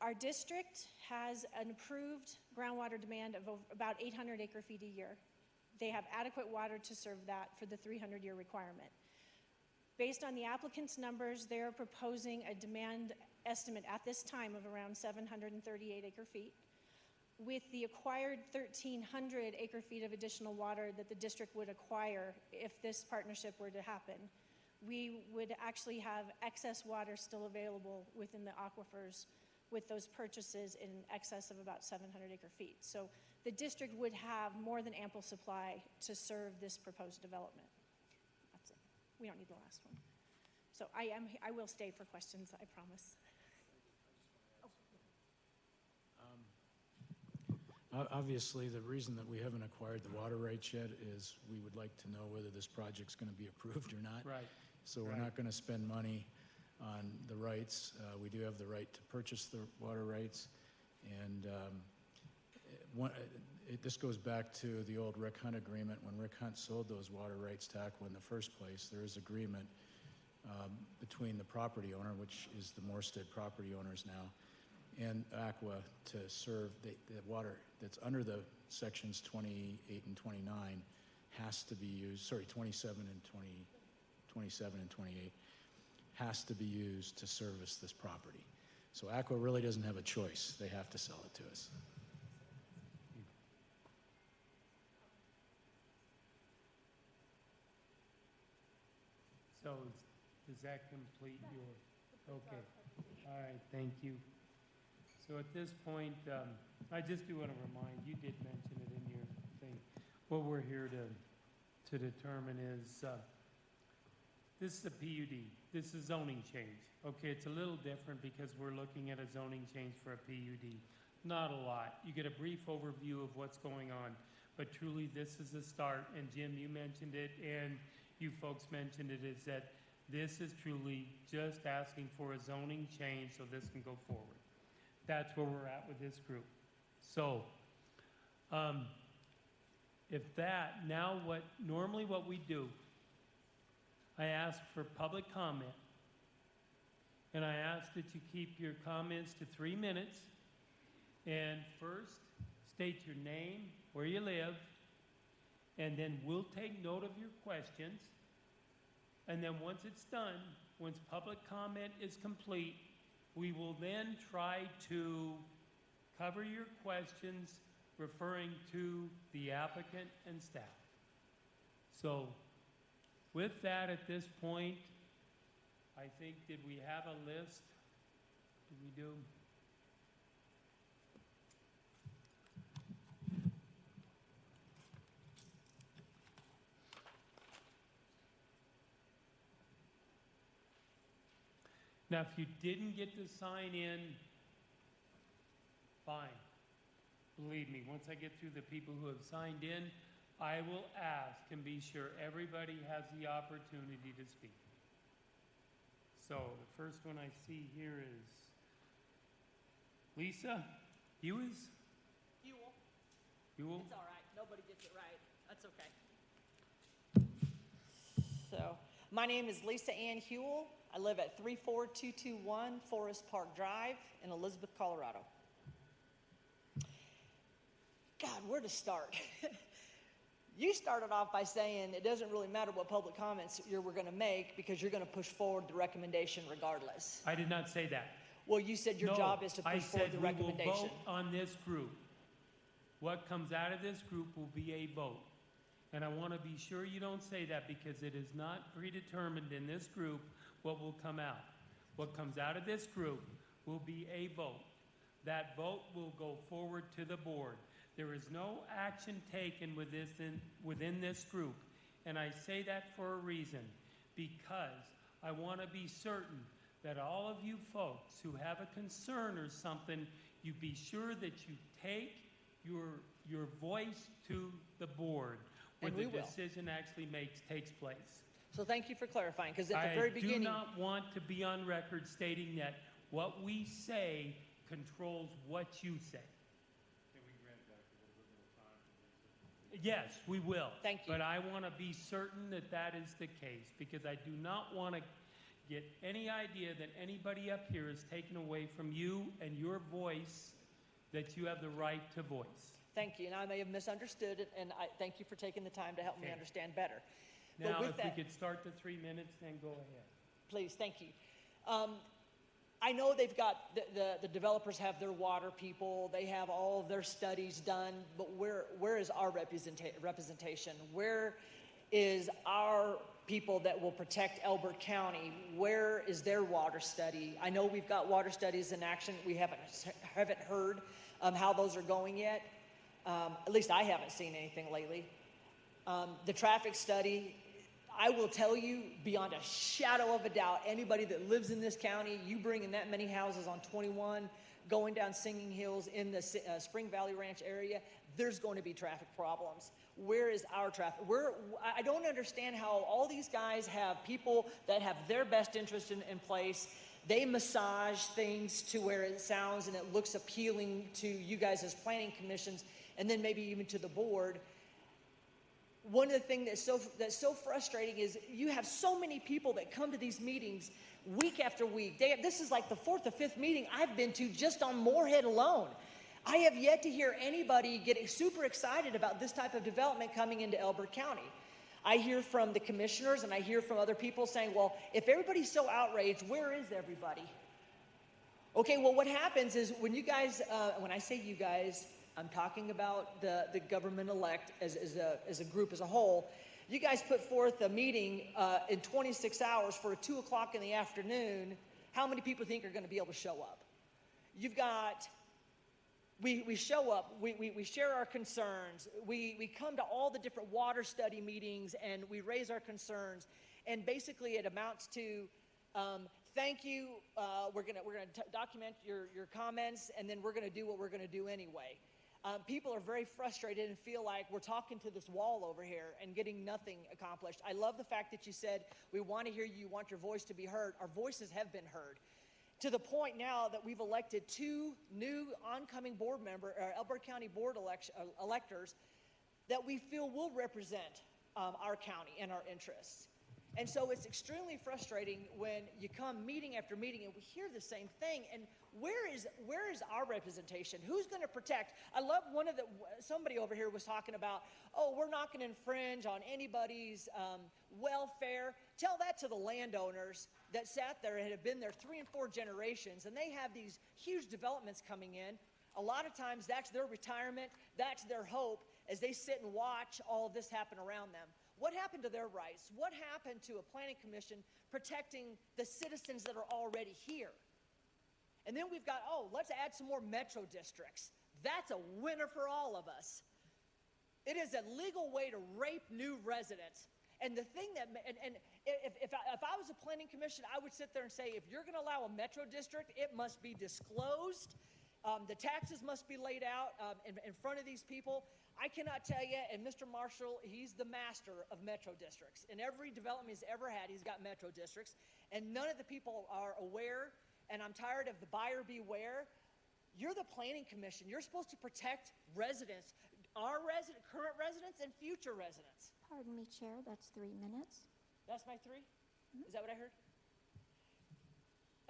Our district has an approved groundwater demand of about 800 acre-feet a year. They have adequate water to serve that for the 300-year requirement. Based on the applicant's numbers, they're proposing a demand estimate at this time of around 738 acre-feet. With the acquired 1,300 acre-feet of additional water that the district would acquire if this partnership were to happen, we would actually have excess water still available within the aquifers with those purchases in excess of about 700 acre-feet. So the district would have more than ample supply to serve this proposed development. That's it. We don't need the last one. So I will stay for questions, I promise. Obviously, the reason that we haven't acquired the water rights yet is we would like to know whether this project's going to be approved or not. Right. So we're not going to spend money on the rights. We do have the right to purchase the water rights. And this goes back to the old Rick Hunt agreement. When Rick Hunt sold those water rights to Aqua in the first place, there is agreement between the property owner, which is the Morstead property owners now, and Aqua to serve the water that's under the sections 28 and 29 has to be used, 27 and 28 has to be used to service this property. So Aqua really doesn't have a choice. They have to sell it to us. So does that complete your, okay. All right, thank you. So at this point, I just do want to remind, you did mention it in your thing, what we're here to determine is, this is a PUD, this is zoning change. Okay, it's a little different because we're looking at a zoning change for a PUD. Not a lot. You get a brief overview of what's going on, but truly this is a start, and Jim, you mentioned it, and you folks mentioned it, is that this is truly just asking for a zoning change so this can go forward. That's where we're at with this group. So, normally what we do, I ask for public comment, and I ask that you keep your comments to 3 minutes, and first, state your name, where you live, and then we'll take note of your questions, and then once it's done, once public comment is complete, we will then try to cover your questions referring to the applicant and staff. So with that, at this point, I think, did we have a list? Did we do? Now, if you didn't get to sign in, fine. Believe me, once I get through the people who have signed in, I will ask and be sure everybody has the opportunity to speak. So the first one I see here is Lisa Hughes? Hewell? It's all right. Nobody gets it right. That's okay. So, my name is Lisa Ann Hewell. I live at 34221 Forest Park Drive in Elizabeth, Colorado. God, where to start? You started off by saying it doesn't really matter what public comments we're going to make because you're going to push forward the recommendation regardless. I did not say that. Well, you said your job is to push forward the recommendation. I said we will vote on this group. What comes out of this group will be a vote. And I want to be sure you don't say that because it is not predetermined in this group what will come out. What comes out of this group will be a vote. That vote will go forward to the board. There is no action taken within this group. And I say that for a reason, because I want to be certain that all of you folks who have a concern or something, you be sure that you take your voice to the board where the decision actually takes place. So thank you for clarifying, because at the very beginning... I do not want to be on record stating that what we say controls what you say. Can we grant back a little bit more time for Lisa? Yes, we will. Thank you. But I want to be certain that that is the case, because I do not want to get any idea that anybody up here is taken away from you and your voice that you have the right to voice. Thank you, and I may have misunderstood it, and I thank you for taking the time to help me understand better. Now, if we could start the 3 minutes, then go ahead. Please, thank you. I know they've got, the developers have their water people, they have all of their studies done, but where is our representation? Where is our people that will protect Elbert County? Where is their water study? I know we've got water studies in action. We haven't heard how those are going yet. At least I haven't seen anything lately. The traffic study, I will tell you beyond a shadow of a doubt, anybody that lives in this county, you bring in that many houses on 21, going down Singing Hills in the Spring Valley Ranch area, there's going to be traffic problems. Where is our traffic? I don't understand how all these guys have people that have their best interest in place. They massage things to where it sounds and it looks appealing to you guys as planning commissions, and then maybe even to the board. One of the things that's so frustrating is you have so many people that come to these meetings week after week. This is like the 4th or 5th meeting I've been to just on Moorhead alone. I have yet to hear anybody getting super excited about this type of development coming into Elbert County. I hear from the commissioners and I hear from other people saying, well, if everybody's so outraged, where is everybody? Okay, well, what happens is when you guys, when I say you guys, I'm talking about the government elect as a group as a whole. You guys put forth a meeting in 26 hours for 2 o'clock in the afternoon. How many people think are going to be able to show up? You've got, we show up, we share our concerns, we come to all the different water study meetings and we raise our concerns. And basically it amounts to, thank you, we're gonna document your comments, and then we're gonna do what we're gonna do anyway. People are very frustrated and feel like we're talking to this wall over here and getting nothing accomplished. I love the fact that you said, we want to hear you, you want your voice to be heard. Our voices have been heard. To the point now that we've elected 2 new oncoming board Elbert County board electors that we feel will represent our county and our interests. And so it's extremely frustrating when you come meeting after meeting and we hear the same thing. And where is our representation? Who's going to protect? I love somebody over here was talking about, oh, we're not going to infringe on anybody's welfare. Tell that to the landowners that sat there and have been there 3 and 4 generations, and they have these huge developments coming in. A lot of times that's their retirement, that's their hope as they sit and watch all of this happen around them. What happened to their rights? What happened to a planning commission protecting the citizens that are already here? And then we've got, oh, let's add some more metro districts. That's a winner for all of us. It is a legal way to rape new residents. And the thing that, and if I was a planning commission, I would sit there and say, if you're going to allow a metro district, it must be disclosed. The taxes must be laid out in front of these people. I cannot tell you, and Mr. Marshall, he's the master of metro districts. In every development he's ever had, he's got metro districts, and none of the people are aware, and I'm tired of the buyer beware. You're the planning commission. You're supposed to protect residents, our current residents and future residents. Pardon me, Chair, that's 3 minutes. That's my 3? Is that what I heard?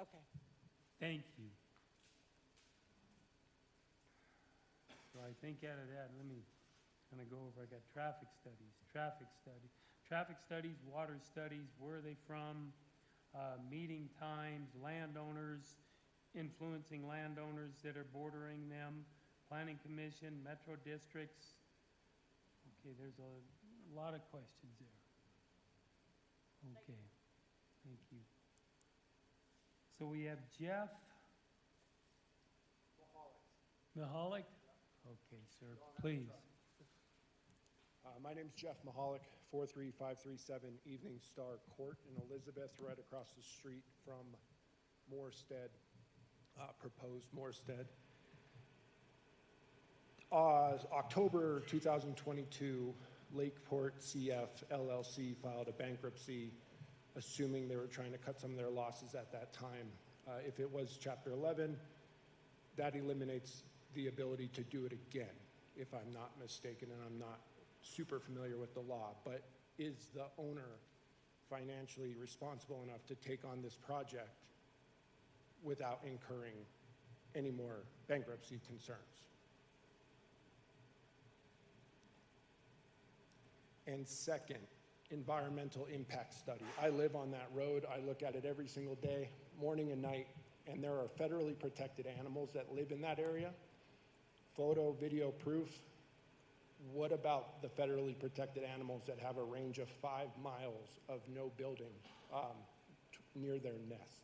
Okay. Thank you. So I think out of that, let me kind of go over, I got traffic studies, water studies, where are they from, meeting times, landowners, influencing landowners that are bordering them, planning commission, metro districts. Okay, there's a lot of questions there. Okay, thank you. So we have Jeff Mahalik. Okay, sir, please. My name's Jeff Mahalik, 43537 Evening Star Court in Elizabeth, right across the street from Morstead, proposed Morstead. October 2022, Lakeport CF LLC filed a bankruptcy, assuming they were trying to cut some of their losses at that time. If it was Chapter 11, that eliminates the ability to do it again, if I'm not mistaken, and I'm not super familiar with the law. But is the owner financially responsible enough to take on this project without incurring any more bankruptcy concerns? And second, environmental impact study. I live on that road. I look at it every single day, morning and night, and there are federally protected animals that live in that area. Photo, video proof. What about the federally protected animals that have a range of 5 miles of no building near their nest?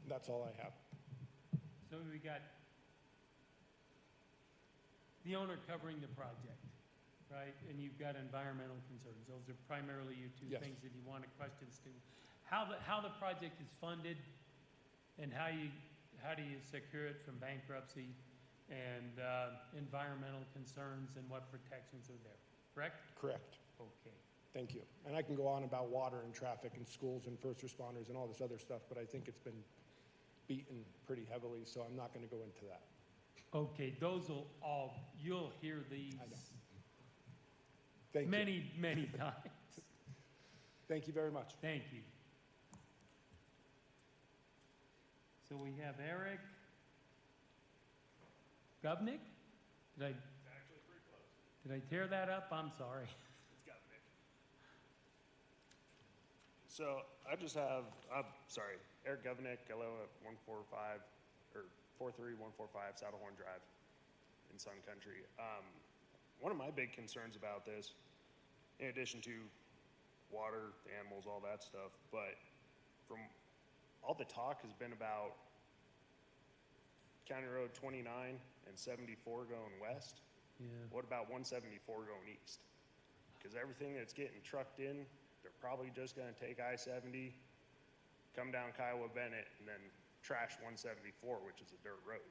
That's all I have. So we got the owner covering the project, right? And you've got environmental concerns. Those are primarily your two Yes. things that you wanted questions to. How the project is funded and how do you secure it from bankruptcy and environmental concerns and what protections are there, correct? Correct. Okay. Thank you. And I can go on about water and traffic and schools and first responders and all this other stuff, but I think it's been beaten pretty heavily, so I'm not going to go into that. Okay, those will all, you'll hear these I know. Thank you. many times. Thank you very much. Thank you. So we have Eric Govnick? Did Actually, pretty close. I tear that up? I'm sorry. It's got Nick. So I just have, Eric Govnick, LO at 145, or 43145 Saddlehorn Drive in Sun Country. One of my big concerns about this, in addition to water, the animals, all that stuff, but from all the talk has been about County Road 29 and 74 going west. Yeah. What about 174 going east? Because everything that's getting trucked in, they're probably just going to take I-70, come down Kiowa Bennett, and then trash 174, which is a dirt road.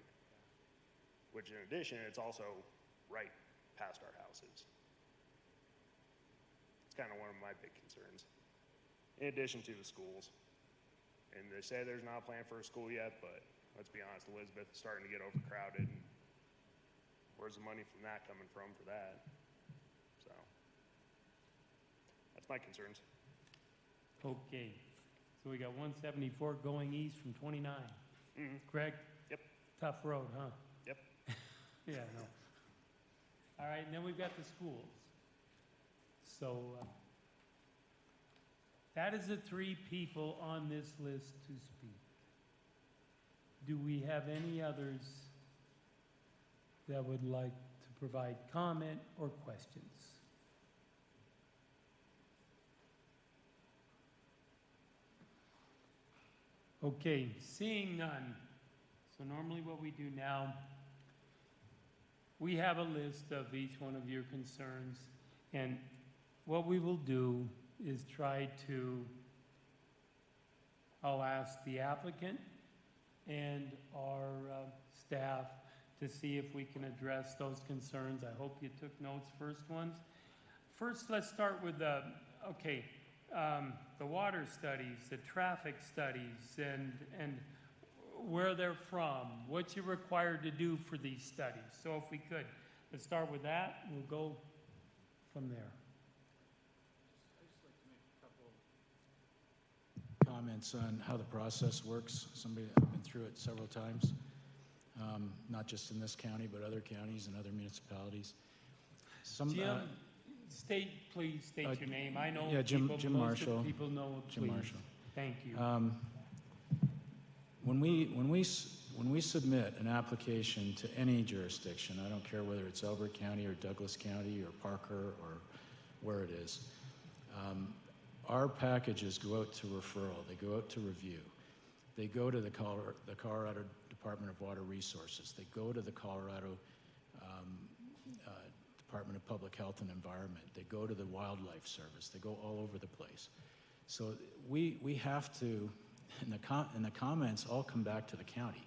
Which in addition, it's also right past our houses. It's kind of one of my big concerns. In addition to the schools. And they say there's not a plan for a school yet, but let's be honest, Elizabeth is starting to get overcrowded. And where's the money from that coming from for that? So that's my concerns. Okay. So we got 174 going east from 29. Mm-hmm. Correct? Yep. Tough road, huh? Yep. Yeah, no. All right, and then we've got the schools. So that is the 3 people on this list to speak. Do we have any others that would like to provide comment or questions? Okay, seeing none. So normally what we do now we have a list of each one of your concerns, and what we will do is try to, I'll ask the applicant and our staff to see if we can address those concerns. I hope you took notes, first ones. First, let's start with the water studies, the traffic studies, and where they're from, what you're required to do for these studies. So if we could, let's start with that, and we'll go from there. I'd just like to make a couple comments on how the process works. I've been through it several times, not just in this county, but other counties and other municipalities. Jim, please state your name. I know yeah, Jim most Marshall. of people know, Jim please. Marshall. Thank you. When we submit an application to any jurisdiction, I don't care whether it's Elbert County or Douglas County or Parker or where it is, our packages go out to referral. They go out to review. They go to the Colorado Department of Water Resources. They go to the Colorado Department of Public Health and Environment. They go to the Wildlife Service. They go all over the place. So we have to, and the comments all come back to the county.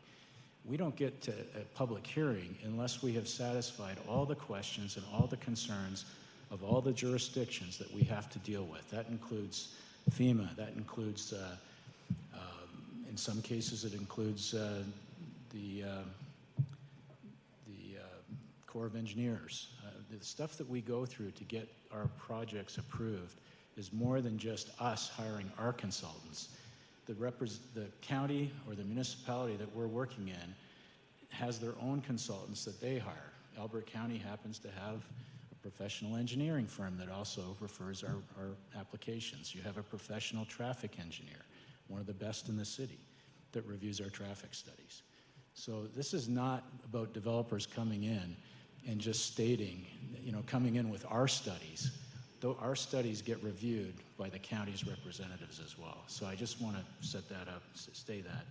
We don't get to a public hearing unless we have satisfied all the questions and all the concerns of all the jurisdictions that we have to deal with. That includes FEMA. That includes, in some cases, it includes the Corps of Engineers. The stuff that we go through to get our projects approved is more than just us hiring our consultants. The county or the municipality that we're working in has their own consultants that they hire. Elbert County happens to have a professional engineering firm that also refers our applications. You have a professional traffic engineer, one of the best in the city, that reviews our traffic studies. So this is not about developers coming in and just stating, coming in with our studies. Though our studies get reviewed by the county's representatives as well. So I just want to set that up, say that.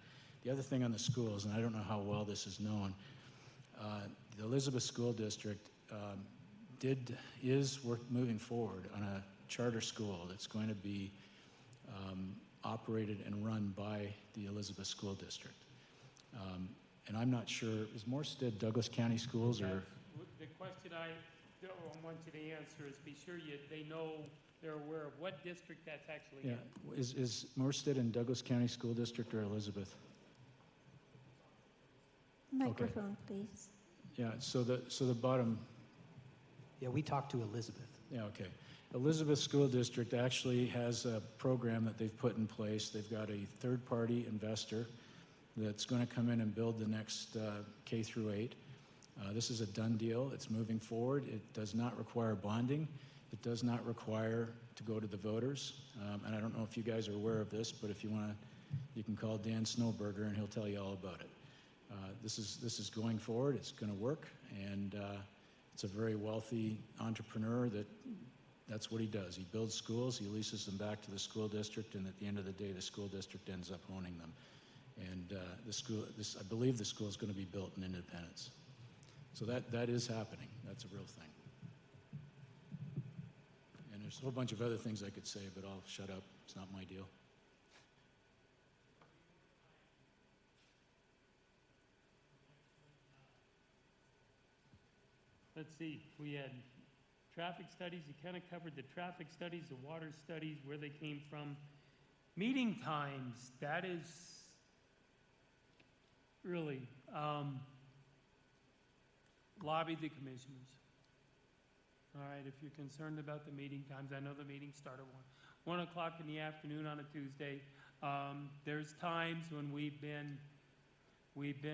The other thing on the schools, and I don't know how well this is known, the Elizabeth School District is moving forward on a charter school that's going to be operated and run by the Elizabeth School District. And I'm not sure, is Morstead Douglas County Schools or? The question I want you to answer is be sure they know, they're aware of what district that's actually in. Is Morstead in Douglas County School District or Elizabeth? Microphone, please. Yeah, so the bottom. Yeah, we talked to Elizabeth. Yeah, okay. Elizabeth School District actually has a program that they've put in place. They've got a third-party investor that's going to come in and build the next K through 8. This is a done deal. It's moving forward. It does not require bonding. It does not require to go to the voters. And I don't know if you guys are aware of this, but if you want to, you can call Dan Snowberger and he'll tell you all about it. This is going forward. It's going to work, and it's a very wealthy entrepreneur that's what he does. He builds schools, he leases them back to the school district, and at the end of the day, the school district ends up owning them. And I believe the school is going to be built in Independence. So that is happening. That's a real thing. And there's a whole bunch of other things I could say, but I'll shut up. It's not my deal. Let's see, we had traffic studies. You kind of covered the traffic studies, the water studies, where they came from. Meeting times, that is really, lobby the commissioners. All right, if you're concerned about the meeting times, I know the meetings start at 1 o'clock in the afternoon on a Tuesday. There's times when we've been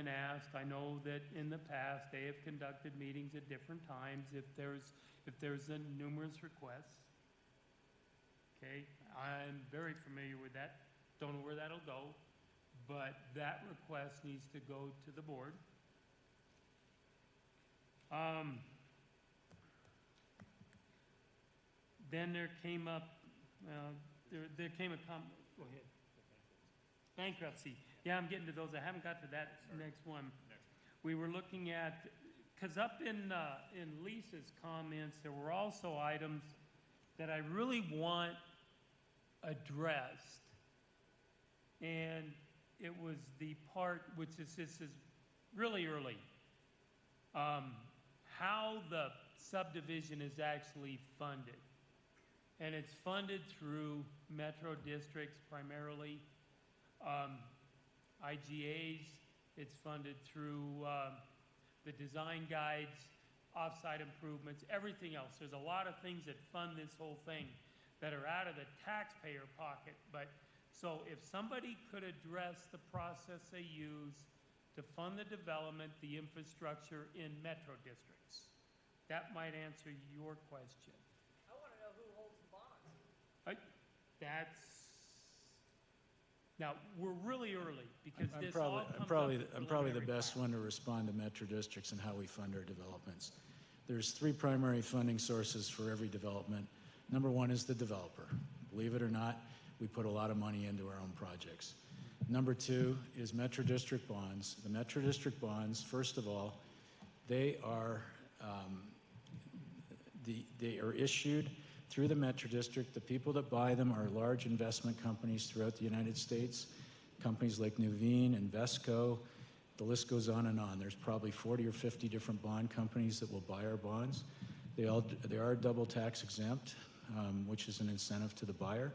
asked. I know that in the past they have conducted meetings at different times if there's a numerous requests. Okay, I'm very familiar with that. Don't know where that'll go, but that request needs to go to the board. Then there came up, go ahead. Bankruptcy. Yeah, I'm getting to those. I haven't got to that next one. We were looking at because up in Lisa's comments, there were also items that I really want addressed. And it was the part, which is, this is really early, how the subdivision is actually funded. And it's funded through metro districts primarily, IGAs, it's funded through the design guides, off-site improvements, everything else. There's a lot of things that fund this whole thing that are out of the taxpayer pocket. But so if somebody could address the process they use to fund the development, the infrastructure in metro districts, that might answer your question. I want to know who holds the bonds. Now, we're really early because I'm this probably, all I'm comes probably, up I'm at probably the preliminary best plat. one to respond to metro districts and how we fund our developments. There's three primary funding sources for every development. Number one is the developer. Believe it or not, we put a lot of money into our own projects. Number two is metro district bonds. The metro district bonds, first of all, they are issued through the metro district. The people that buy them are large investment companies throughout the United States, companies like Nuveen, Invesco. The list goes on and on. There's probably 40 or 50 different bond companies that will buy our bonds. They are double tax exempt, which is an incentive to the buyer.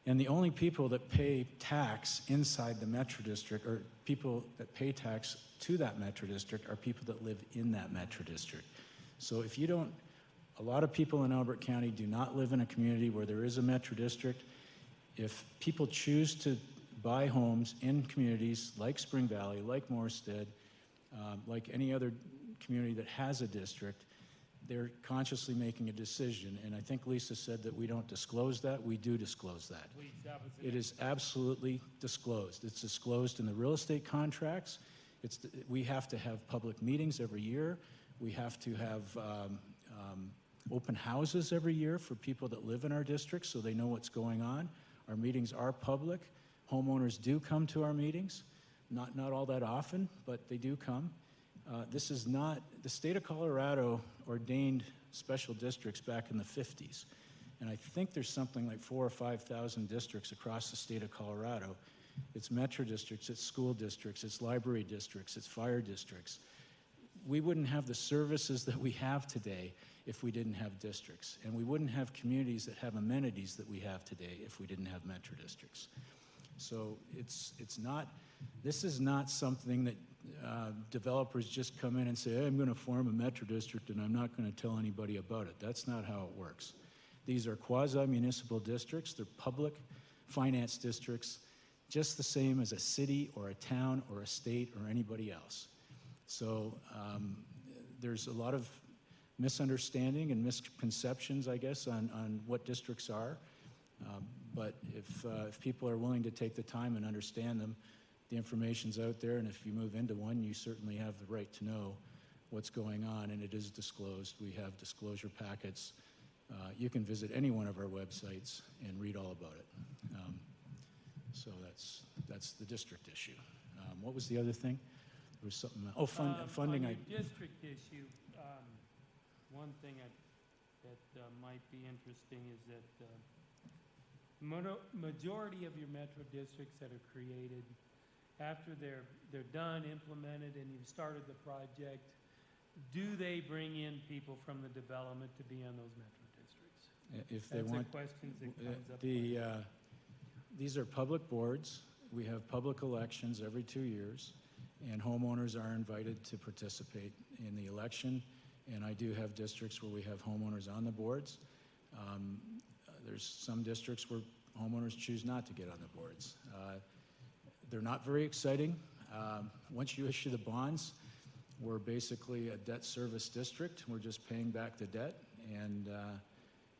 And the only people that pay tax inside the metro district, or people that pay tax to that metro district, are people that live in that metro district. So if you don't, a lot of people in Elbert County do not live in a community where there is a metro district. If people choose to buy homes in communities like Spring Valley, like Morstead, like any other community that has a district, they're consciously making a decision. And I think Lisa said that we don't disclose that. We do disclose that. Please, that was It is absolutely disclosed. It's disclosed in the real estate contracts. We have to have public meetings every year. We have to have open houses every year for people that live in our district so they know what's going on. Our meetings are public. Homeowners do come to our meetings. Not all that often, but they do come. This is not, the state of Colorado ordained special districts back in the 50s. And I think there's something like 4,000 or 5,000 districts across the state of Colorado. It's metro districts, it's school districts, it's library districts, it's fire districts. We wouldn't have the services that we have today if we didn't have districts. And we wouldn't have communities that have amenities that we have today if we didn't have metro districts. So this is not something that developers just come in and say, hey, I'm going to form a metro district and I'm not going to tell anybody about it. That's not how it works. These are quasi-municipal districts. They're public finance districts, just the same as a city or a town or a state or anybody else. So there's a lot of misunderstanding and misconceptions, I guess, on what districts are. But if people are willing to take the time and understand them, the information's out there, and if you move into one, you certainly have the right to know what's going on, and it is disclosed. We have disclosure packets. You can visit any one of our websites and read all about it. So that's the district issue. What was the other thing? There was something. Oh, funding. On your district issue, one thing that might be interesting is that majority of your metro districts that are created, after they're done, implemented, and you've started the project, do they bring in people from the development to be on those metro districts? If they That's want, a question that comes up. these are public boards. We have public elections every 2 years, and homeowners are invited to participate in the election. And I do have districts where we have homeowners on the boards. There's some districts where homeowners choose not to get on the boards. They're not very exciting. Once you issue the bonds, we're basically a debt service district. We're just paying back the debt, and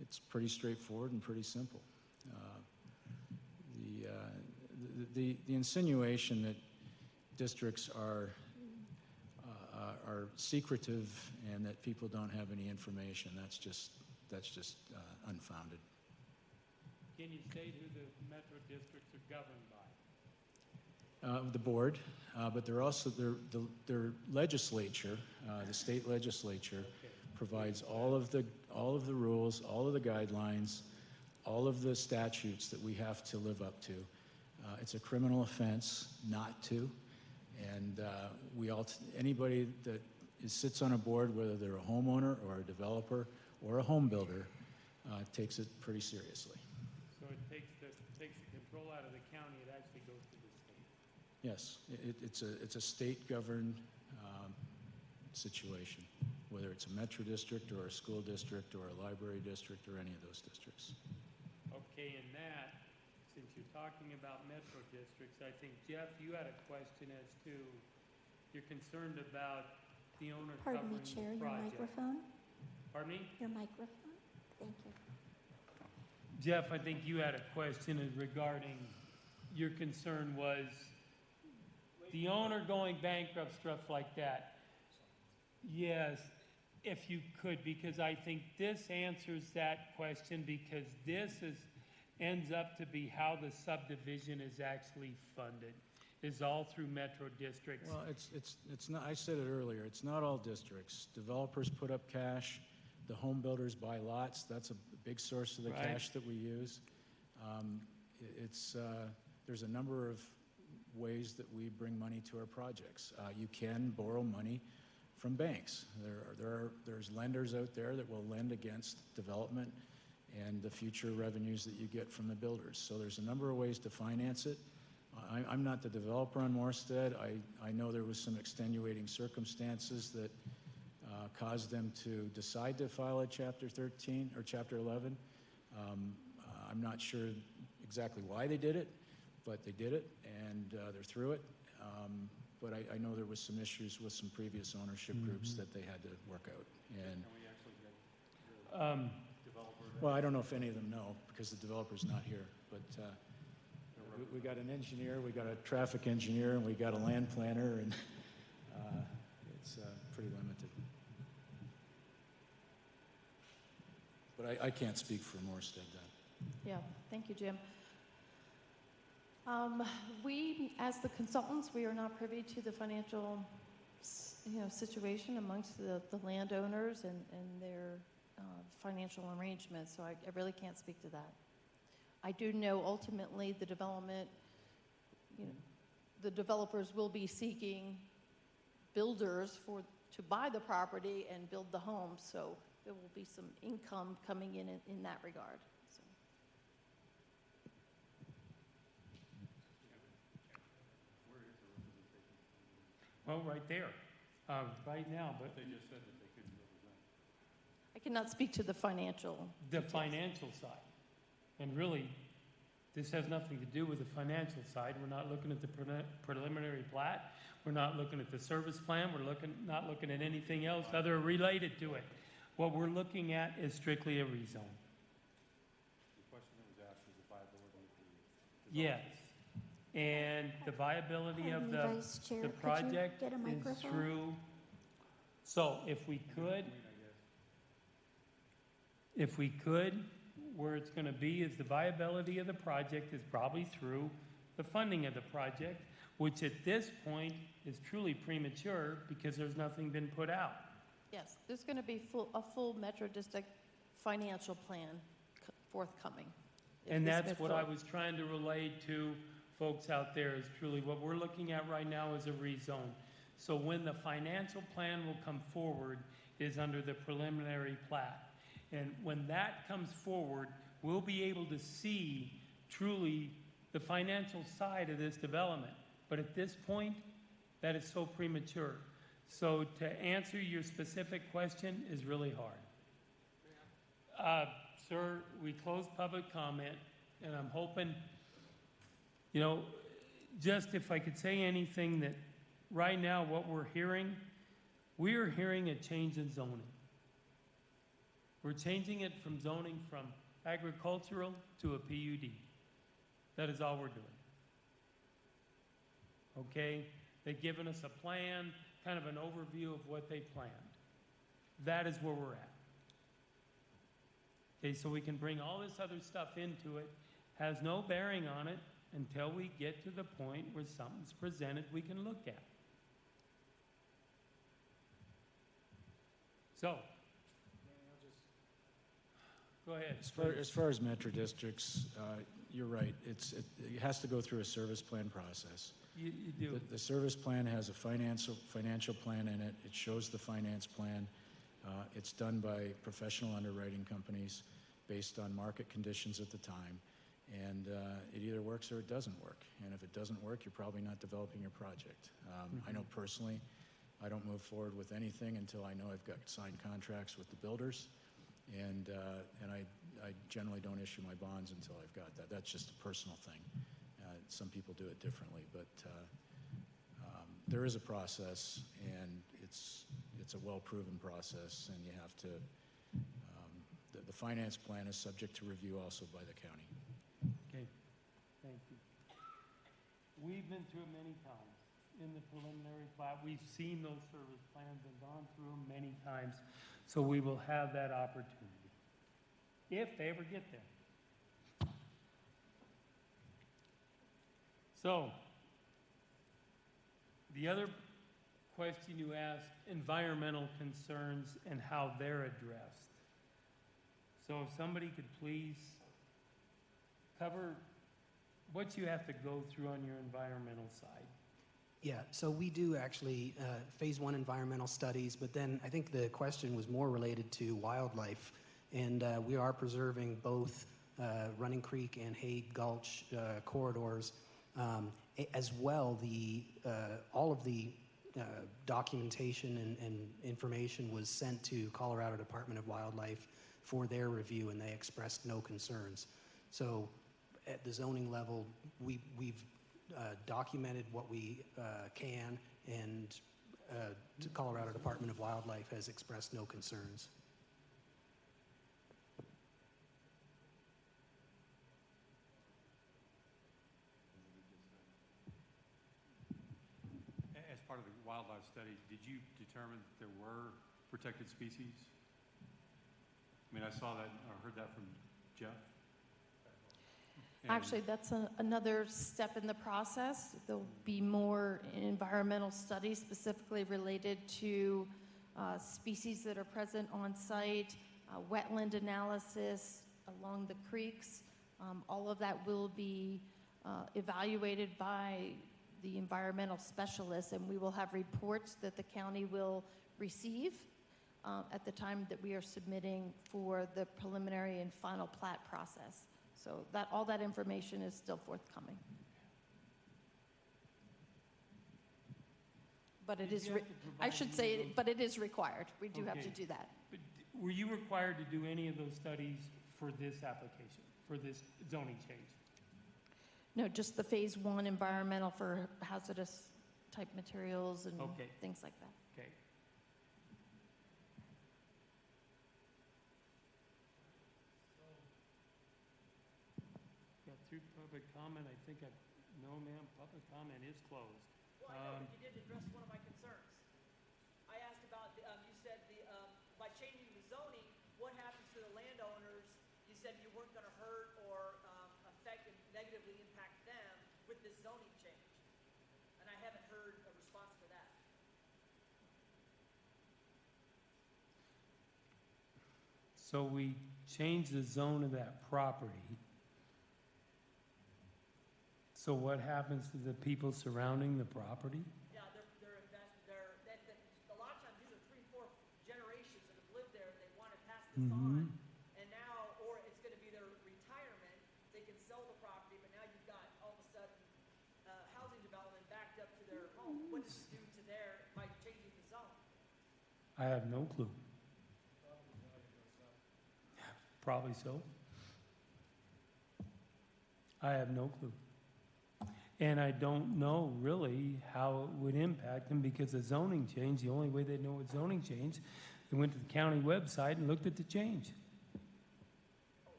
it's pretty straightforward and pretty simple. The insinuation that districts are secretive and that people don't have any information, that's just unfounded. Can you state who the metro districts are governed by? the board, but they're also, their legislature, the state legislature, provides all of the rules, all of the guidelines, all of the statutes that we have to live up to. It's a criminal offense not to, and anybody that sits on a board, whether they're a homeowner or a developer or a home builder, takes it pretty seriously. So it takes the control out of the county, it actually goes to the state. Yes, it's a state-governed situation, whether it's a metro district or a school district or a library district or any of those districts. Okay, and that, since you're talking about metro districts, I think, Jeff, you had a question as to, you're concerned about the owner Pardon covering me, Chair, the your project. microphone? Pardon me? Your microphone? Thank you. Jeff, I think you had a question regarding, your concern was the owner going bankrupt, stuff like that. Yes, if you could, because I think this answers that question, because this ends up to be how the subdivision is actually funded, is all through metro districts. Well, it's not, I said it earlier, it's not all districts. Developers put up cash, the home builders buy lots, that's a big source of the Right. cash that we use. There's a number of ways that we bring money to our projects. You can borrow money from banks. There's lenders out there that will lend against development and the future revenues that you get from the builders. So there's a number of ways to finance it. I'm not the developer on Morstead. I know there was some extenuating circumstances that caused them to decide to file a Chapter 13 or Chapter 11. I'm not sure exactly why they did it, but they did it, and they're through it. But I know there was some issues with some previous ownership groups that they had to work out. And well, I don't know if any of them know, because the developer's not here, but we got an engineer, we got a traffic engineer, and we got a land planner, and it's pretty limited. But I can't speak for Morstead then. Yeah, thank you, Jim. We, as the consultants, we are not privy to the financial, situation amongst the landowners and their financial arrangements, so I really can't speak to that. I do know ultimately the development, the developers will be seeking builders to buy the property and build the homes, so there will be some income coming in that regard. So. Well, right there, right now, but They just said that they couldn't represent. I cannot speak to the financial. the details. financial side. And really, this has nothing to do with the financial side. We're not looking at the preliminary plat. We're not looking at the service plan. We're not looking at anything else other related to it. What we're looking at is strictly a rezone. The question that was asked was the viability of the. Yes. And the viability of Pardon me, Vice Chair, the could you project get a is microphone? through. So if we could, where it's going to be is the viability of the project is probably through the funding of the project, which at this point is truly premature because there's nothing been put out. Yes, there's going to be a full Metro District financial plan forthcoming. if And this that's moves what I forward. was trying to relay to folks out there is truly what we're looking at right now is a rezone. So when the financial plan will come forward is under the preliminary plat. And when that comes forward, we'll be able to see truly the financial side of this development. But at this point, that is so premature. So to answer your specific question is really hard. Sir, we closed public comment, and I'm hoping, just if I could say anything that right now what we're hearing, we are hearing a change in zoning. We're changing it from zoning from agricultural to a PUD. That is all we're doing. Okay? They've given us a plan, kind of an overview of what they planned. That is where we're at. Okay, so we can bring all this other stuff into it, has no bearing on it, until we get to the point where something's presented we can look at. So, go ahead. As far as metro districts, you're right. It has to go through a service plan process. You do. The service plan has a financial plan in it. It shows the finance plan. It's done by professional underwriting companies based on market conditions at the time. And it either works or it doesn't work. And if it doesn't work, you're probably not developing your project. I know personally, I don't move forward with anything until I know I've got signed contracts with the builders. And I generally don't issue my bonds until I've got that. That's just a personal thing. Some people do it differently, but there is a process, and it's a well-proven process, and you have to. The finance plan is subject to review also by the county. Okay, thank you. We've been through it many times. In the preliminary plat, we've seen those service plans and gone through them many times, so we will have that opportunity, if they ever get there. So, the other question you asked, environmental concerns and how they're addressed. So if somebody could please cover what you have to go through on your environmental side. Yeah, so we do actually phase one environmental studies, but then I think the question was more related to wildlife. And we are preserving both Running Creek and Hague Gulch corridors. As well, all of the documentation and information was sent to Colorado Department of Wildlife for their review, and they expressed no concerns. So at the zoning level, we've documented what we can, and the Colorado Department of Wildlife has expressed no concerns. As part of the wildlife study, did you determine that there were protected species? I mean, I saw that, or heard that from Jeff. And Actually, that's another step in the process. There'll be more environmental studies specifically related to species that are present on site, wetland analysis along the creeks. All of that will be evaluated by the environmental specialists, and we will have reports that the county will receive at the time that we are submitting for the preliminary and final plat process. So that all that information is still forthcoming. But it is, I should say, but it is required. We do have to do that. But were you required to do any of those studies for this application, for this zoning change? No, just the phase one environmental for hazardous type materials and things like that. Okay. Got through public comment. I think no, ma'am, public comment is closed. Well, I know, but you did address one of my concerns. I asked about, you said by changing the zoning, what happens to the landowners? You said you weren't going to hurt or affect and negatively impact them with this zoning change. And I haven't heard a response to that. So we changed the zone of that property. So what happens to the people surrounding the property? Yeah, they're invested. A lot of times these are 3, 4 generations that have lived there and they want to pass this on. And now, or it's going to be their retirement, they can sell the property, but now you've got all of a sudden housing development backed up to their home. What does it do to their, by changing the zone? I have no clue. Probably so. I have no clue. And I don't know really how it would impact them because the zoning change, the only way they know what zoning changed, they went to the county website and looked at the change.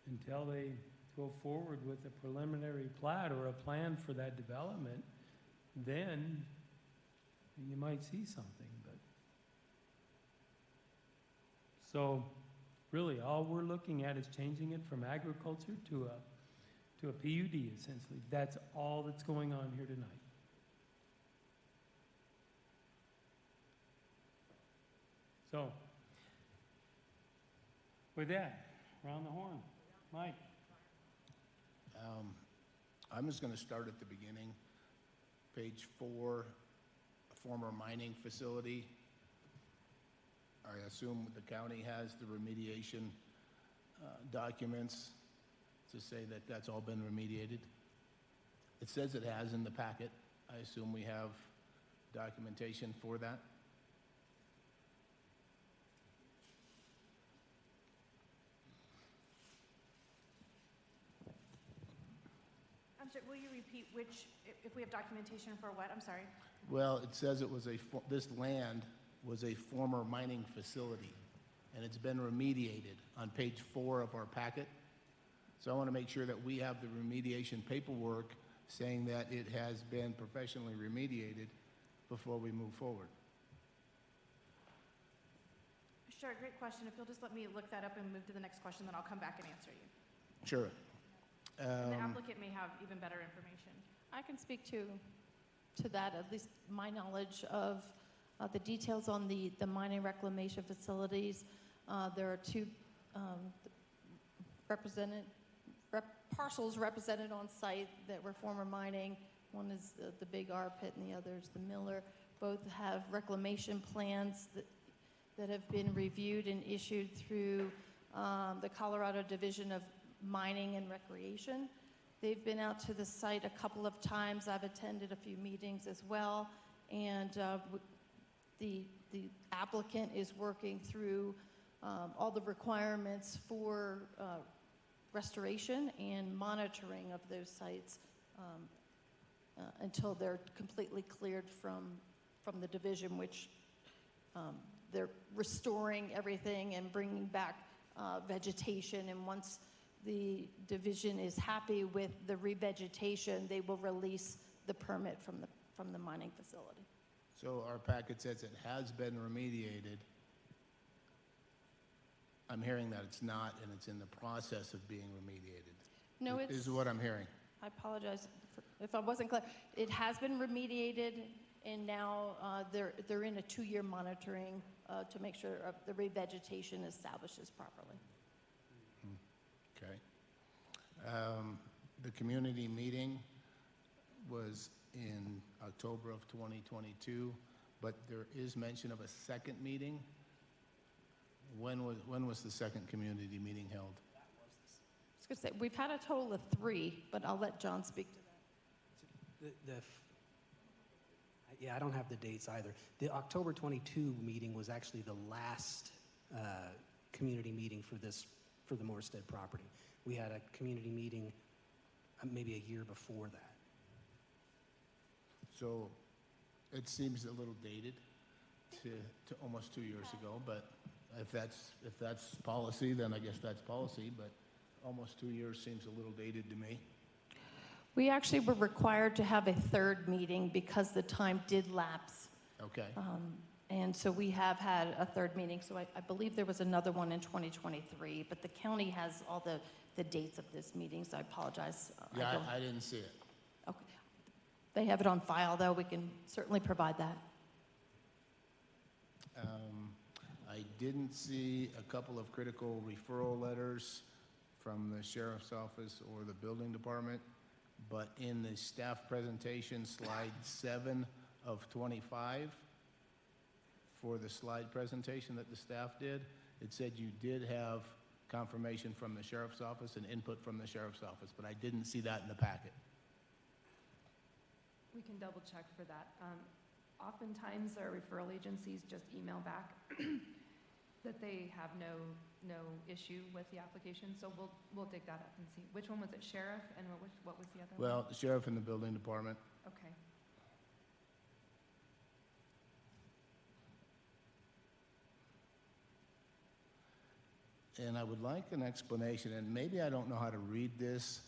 Until they go forward with a preliminary plat or a plan for that development, then you might see something. But so Really, all we're looking at is changing it from agriculture to a PUD, essentially. That's all that's going on here tonight. So, with that, round the horn. Mike? I'm just going to start at the beginning. Page 4, a former mining facility. I assume the county has the remediation documents to say that that's all been remediated. It says it has in the packet. I assume we have documentation for that. I'm sorry, will you repeat which, if we have documentation for what? I'm sorry. Well, it says it was this land was a former mining facility, and it's been remediated on page 4 of our packet. So I want to make sure that we have the remediation paperwork saying that it has been professionally remediated before we move forward. Sure, great question. If you'll just let me look that up and move to the next question, then I'll come back and answer you. Sure. And the applicant may have even better information. I can speak to that, at least my knowledge of the details on the mining reclamation facilities. There are two parcels represented on site that were former mining. One is the Big R pit and the other is the Miller. Both have reclamation plans that have been reviewed and issued through the Colorado Division of Mining and Recreation. They've been out to the site a couple of times. I've attended a few meetings as well, and the applicant is working through all the requirements for restoration and monitoring of those sites until they're completely cleared from the division, which they're restoring everything and bringing back vegetation. And once the division is happy with the revegetation, they will release the permit from the mining facility. So our packet says it has been remediated. I'm hearing that it's not, and it's in the process of being remediated. No, This is what I'm hearing. I apologize if I wasn't clear. It has been remediated, and now they're in a 2-year monitoring to make sure the revegetation establishes properly. Okay. The community meeting was in October of 2022, but there is mention of a second meeting. When was the second community meeting held? I was going to say, we've had a total of 3, but I'll let John speak to that. Yeah, I don't have the dates either. The October 22 meeting was actually the last community meeting for the Morstead property. We had a community meeting maybe a year before that. So it seems a little dated to almost 2 years ago, but if that's policy, then I guess that's policy, but almost 2 years seems a little dated to me. We actually were required to have a 3rd meeting because the time did lapse. Okay. And so we have had a 3rd meeting. So I believe there was another one in 2023, but the county has all the dates of this meeting, so I apologize. Yeah, I didn't see it. Okay. They have it on file, though. We can certainly provide that. I didn't see a couple of critical referral letters from the sheriff's office or the building department, but in the staff presentation, slide 7 of 25, for the slide presentation that the staff did, it said you did have confirmation from the sheriff's office and input from the sheriff's office, but I didn't see that in the packet. We can double check for that. Oftentimes, our referral agencies just email back that they have no issue with the application, so we'll dig that up and see. Which one was it, sheriff, and what was the other one? Well, the sheriff and the building department. Okay. And I would like an explanation, and maybe I don't know how to read this,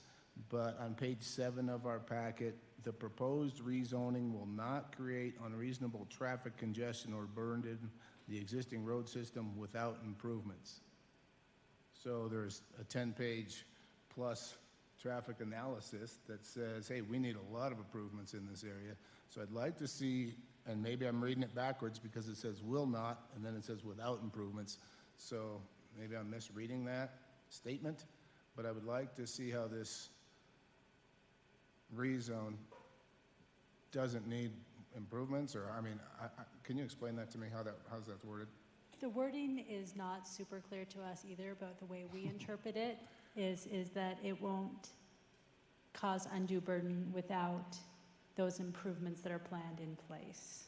but on page 7 of our packet, the proposed rezoning will not create unreasonable traffic congestion or burden the existing road system without improvements. So there's a 10-page plus traffic analysis that says, hey, we need a lot of improvements in this area. So I'd like to see, and maybe I'm reading it backwards because it says will not, and then it says without improvements. So maybe I'm misreading that statement, but I would like to see how this rezone doesn't need improvements, or, I mean, can you explain that to me, how's that worded? The wording is not super clear to us either, but the way we interpret it is that it won't cause undue burden without those improvements that are planned in place.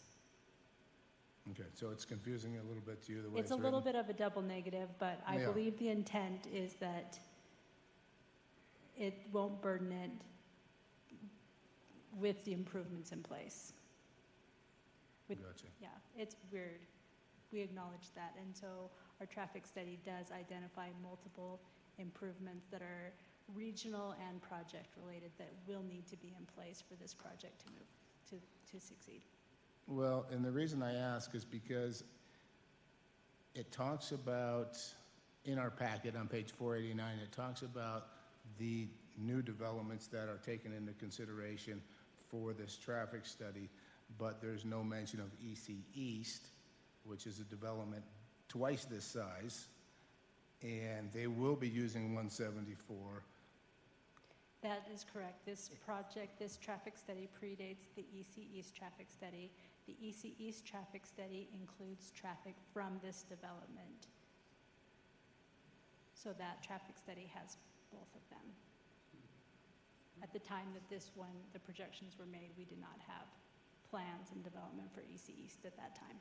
Okay, so it's confusing a little bit to you the way It's it's a little written? bit of a double negative, but I Yeah. believe the intent is that it won't burden it with the improvements in place. Gotcha. Yeah, it's weird. We acknowledge that, and so our traffic study does identify multiple improvements that are regional and project-related that will need to be in place for this project to move, to succeed. Well, and the reason I ask is because it talks about, in our packet on page 489, it talks about the new developments that are taken into consideration for this traffic study, but there's no mention of EC East, which is a development twice this size, and they will be using 174. That is correct. This project, this traffic study predates the EC East traffic study. The EC East traffic study includes traffic from this development. So that traffic study has both of them. At the time that this one, the projections were made, we did not have plans and development for EC East at that time.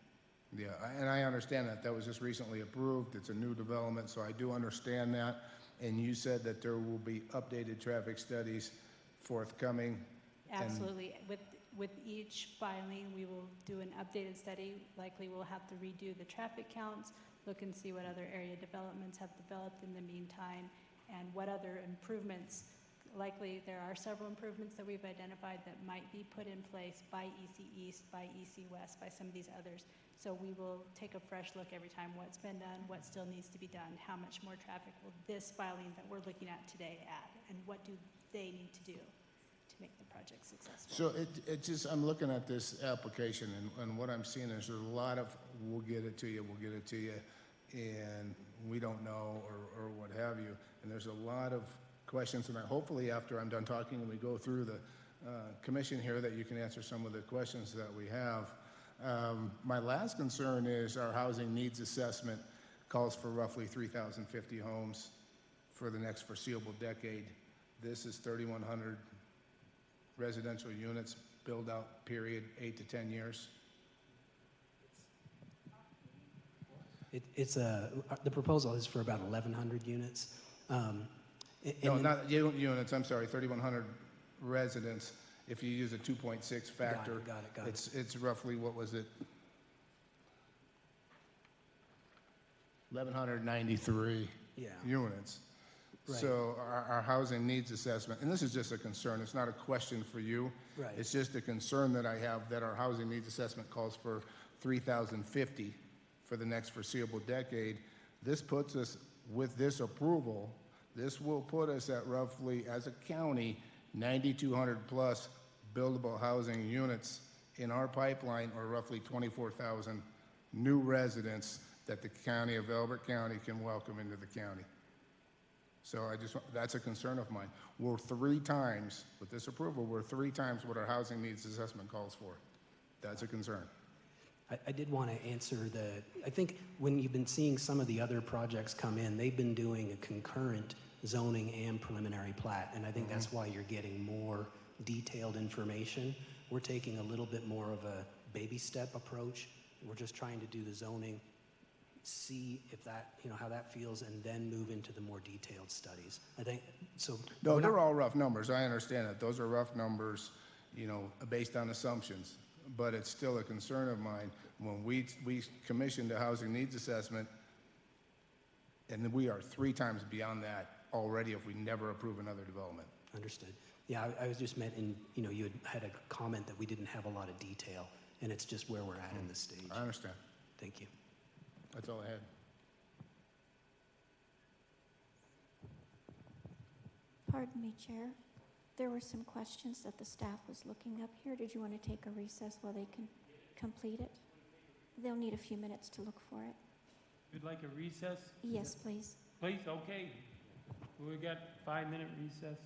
Yeah, and I understand that. That was just recently approved. It's a new development, so I do understand that. And you said that there will be updated traffic studies forthcoming. Absolutely. With each filing, we will do an updated study. Likely we'll have to redo the traffic counts, look and see what other area developments have developed in the meantime, and what other improvements. Likely there are several improvements that we've identified that might be put in place by EC East, by EC West, by some of these others. So we will take a fresh look every time what's been done, what still needs to be done, how much more traffic will this filing that we're looking at today add, and what do they need to do to make the project successful. So it just, I'm looking at this application, and what I'm seeing is there's a lot of, we'll get it to you, and we don't know, or what have you. And there's a lot of questions, and hopefully after I'm done talking and we go through the commission here, that you can answer some of the questions that we have. My last concern is our housing needs assessment calls for roughly 3,050 homes for the next foreseeable decade. This is 3,100 residential units, build out period, 8 to 10 years. The proposal is for about 1,100 units. No, not units, I'm sorry, 3,100 residents. If you use a 2.6 factor, got it. It's roughly, what was it? 1,193 units. Right. So our housing needs assessment, and this is just a concern, it's not a question for you. Right. It's just a concern that I have, that our housing needs assessment calls for 3,050 for the next foreseeable decade. This puts us, with this approval, this will put us at roughly, as a county, 9,200 plus buildable housing units in our pipeline, or roughly 24,000 new residents that the county of Elbert County can welcome into the county. So that's a concern of mine. We're 3 times, with this approval, we're 3 times what our housing needs assessment calls for. That's a concern. I did want to answer I think when you've been seeing some of the other projects come in, they've been doing a concurrent zoning and preliminary plat, and I think that's why you're getting more detailed information. We're taking a little bit more of a baby step approach. We're just trying to do the zoning, see if that, how that feels, and then move into the more detailed studies. I think, so. No, they're all rough numbers. I understand that. Those are rough numbers, based on assumptions. But it's still a concern of mine when we commissioned a housing needs assessment, and we are 3 times beyond that already if we never approve another development. Understood. Yeah, I was just meant you had a comment that we didn't have a lot of detail, and it's just where we're at in this stage. I understand. Thank you. That's all I had. Pardon me, Chair. There were some questions that the staff was looking up here. Did you want to take a recess while they can complete it? They'll need a few minutes to look for it. You'd like a recess? Yes, please. Please, okay. We got 5-minute recess.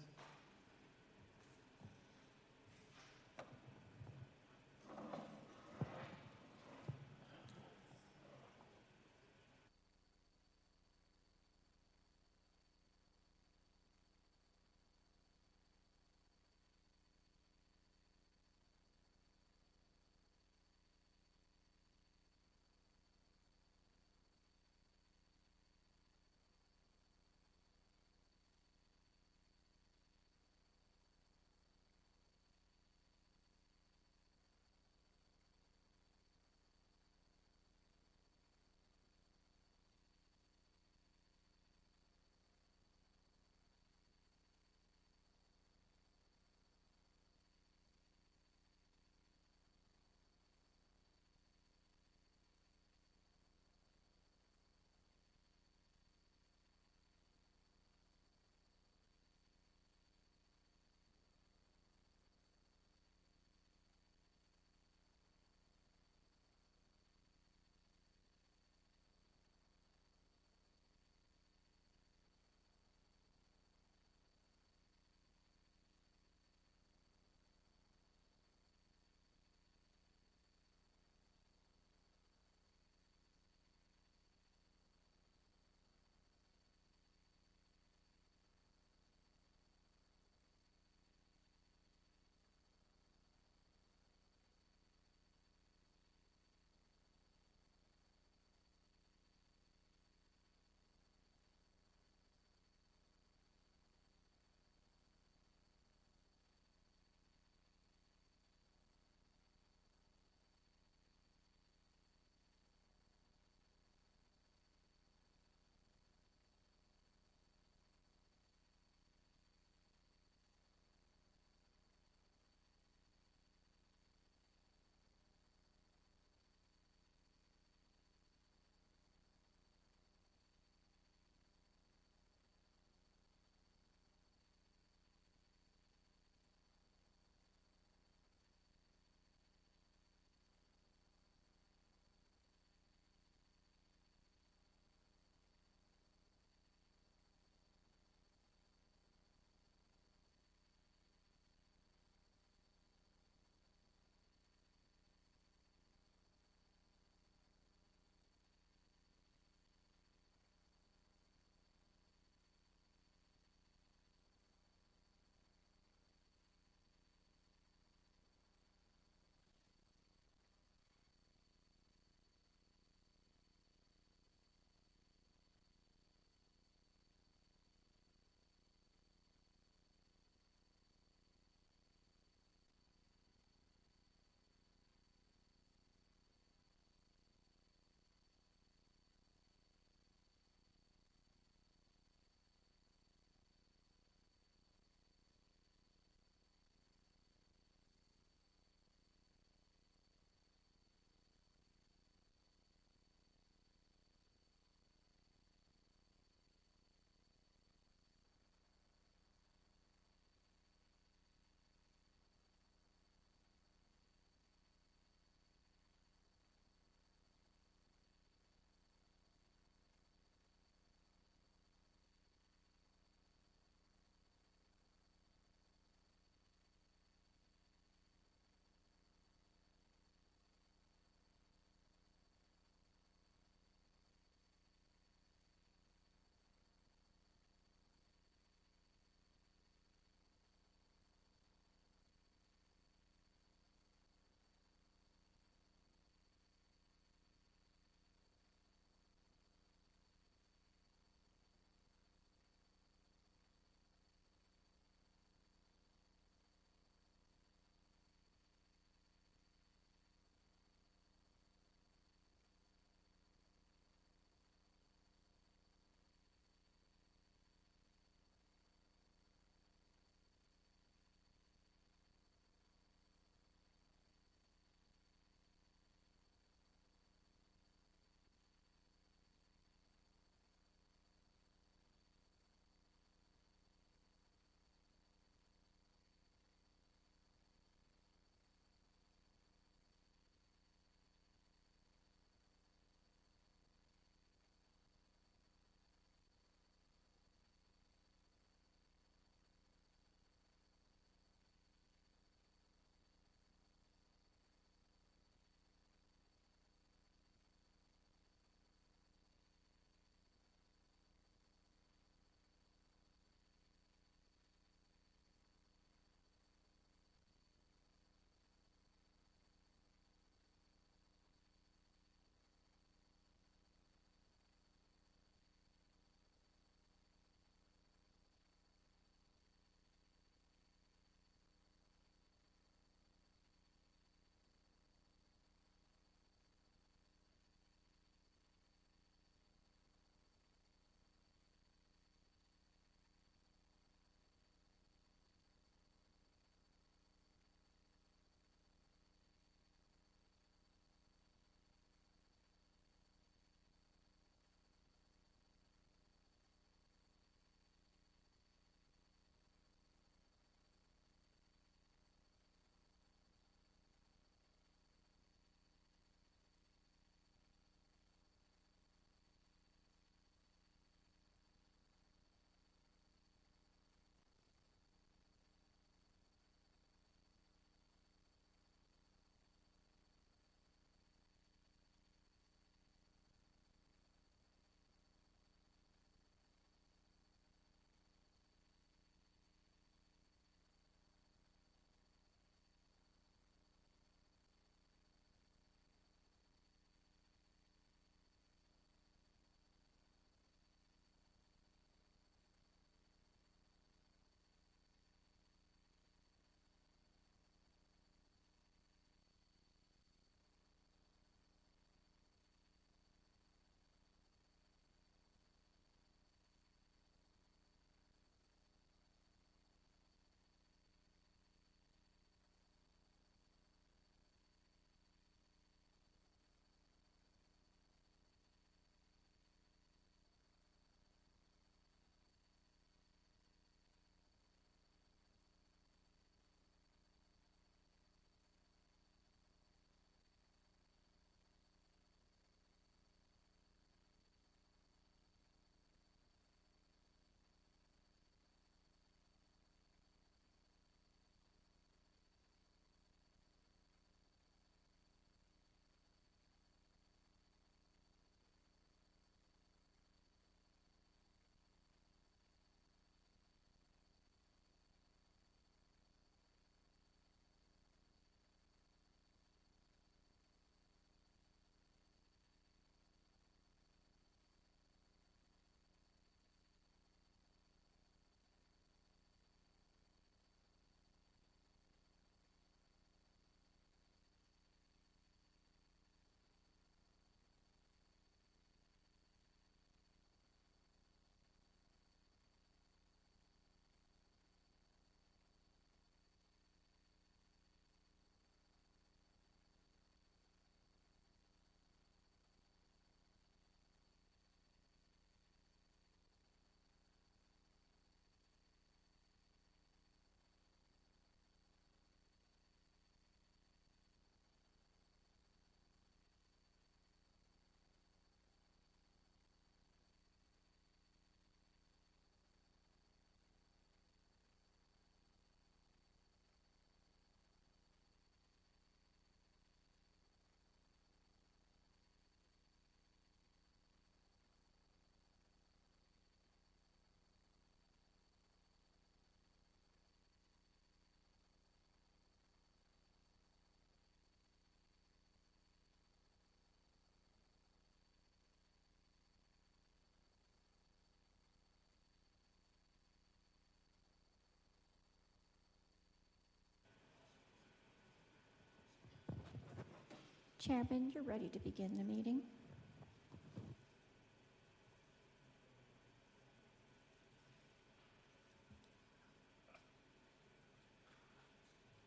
Chairman, you're ready to begin the meeting.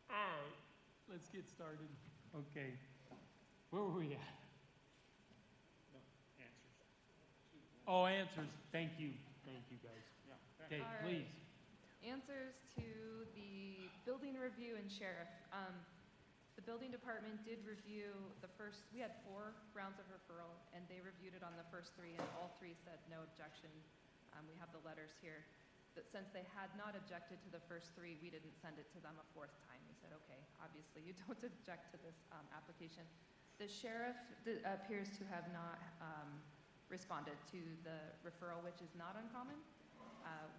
All right, let's get started. Okay, where were we at? Oh, answers. Thank you, guys. Okay, All right. please. Answers to the building review and sheriff. The building department did review we had 4 rounds of referral, and they reviewed it on the first 3, and all 3 said no objection. We have the letters here. That since they had not objected to the first 3, we didn't send it to them a 4th time. We said, okay, obviously you don't object to this application. The sheriff appears to have not responded to the referral, which is not uncommon.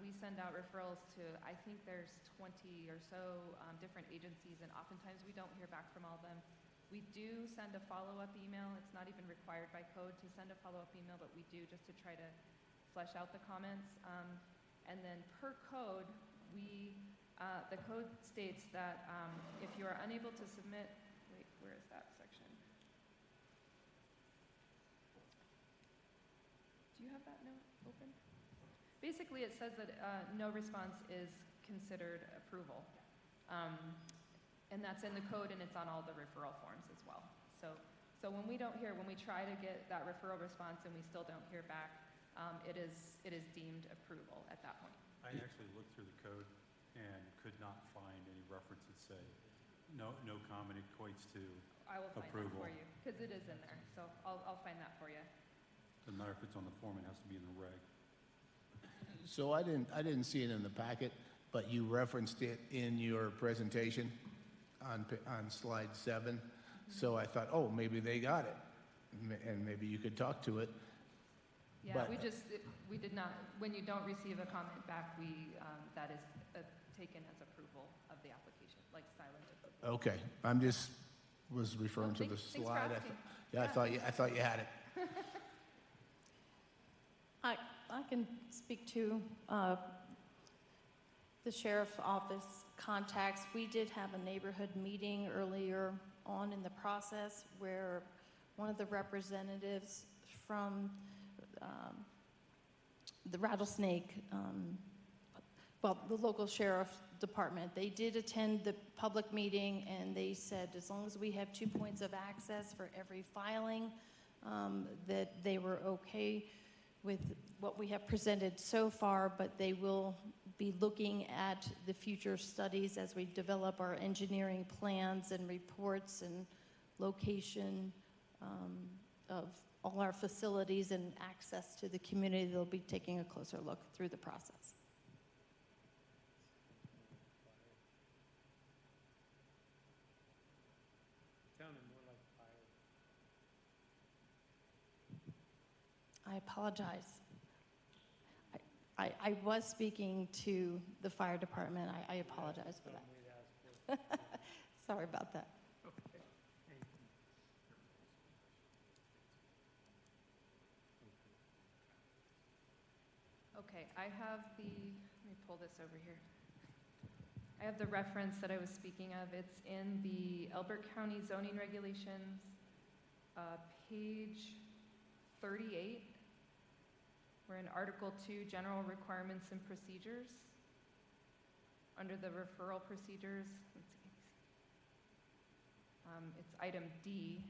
We send out referrals to, I think there's 20 or so different agencies, and oftentimes we don't hear back from all of them. We do send a follow-up email. It's not even required by code to send a follow-up email, but we do just to try to flesh out the comments. And then per code, the code states that if you are unable to submit, wait, where is that section? Do you have that note open? Basically, it says that no response is considered approval. And that's in the code, and it's on all the referral forms as well. So when we try to get that referral response and we still don't hear back, it is deemed approval at that point. I actually looked through the code and could not find any reference that say no comment equates to I will find approval. that for you, because it is in there. So I'll find that for you. Doesn't matter if it's on the form, it has to be in the reg. So I didn't see it in the packet, but you referenced it in your presentation on slide 7. So I thought, oh, maybe they got it, and maybe you could talk to it. Yeah, But- we did not, when you don't receive a comment back, that is taken as approval of the application, like silent approval. Okay, was referring to the Thanks for slide. asking. I thought you had it. I can speak to the sheriff's office contacts. We did have a neighborhood meeting earlier on in the process where one of the representatives from the Rattlesnake, the local sheriff's department, they did attend the public meeting, and they said as long as we have 2 points of access for every filing, that they were okay with what we have presented so far, but they will be looking at the future studies as we develop our engineering plans and reports and location of all our facilities and access to the community. They'll be taking a closer look through the process. Sounded more like fire. I apologize. I was speaking to the fire department. I apologize for that. We'd ask for. Sorry about that. Okay, thank you. Okay, I have let me pull this over here. I have the reference that I was speaking of. It's in the Elbert County zoning regulations, page 38. We're in Article 2, General Requirements and Procedures. Under the referral procedures, let's see. It's item D.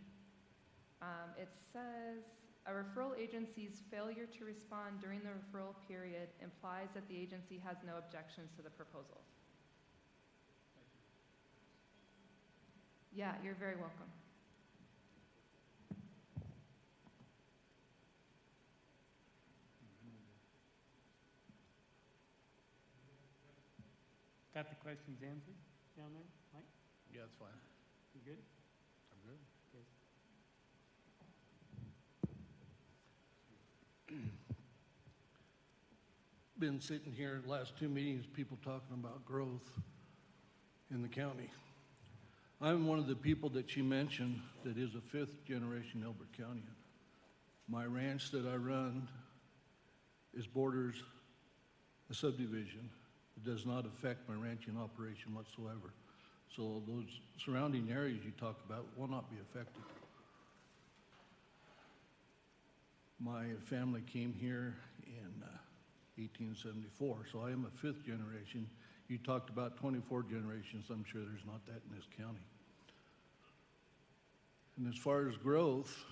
It says, a referral agency's failure to respond during the referral period implies that the agency has no objections to the proposal. Yeah, you're very welcome. Got the questions answered down there, Mike? Yeah, that's fine. You good? I'm good. Okay. Been sitting here the last 2 meetings, people talking about growth in the county. I'm one of the people that she mentioned that is a 5th generation Elbert County. My ranch that I run borders a subdivision. It does not affect my ranching operation whatsoever. So those surrounding areas you talk about will not be affected. My family came here in 1874, so I am a fifth generation. You talked about 24 generations. I'm sure there's not that in this county. And as far as growth,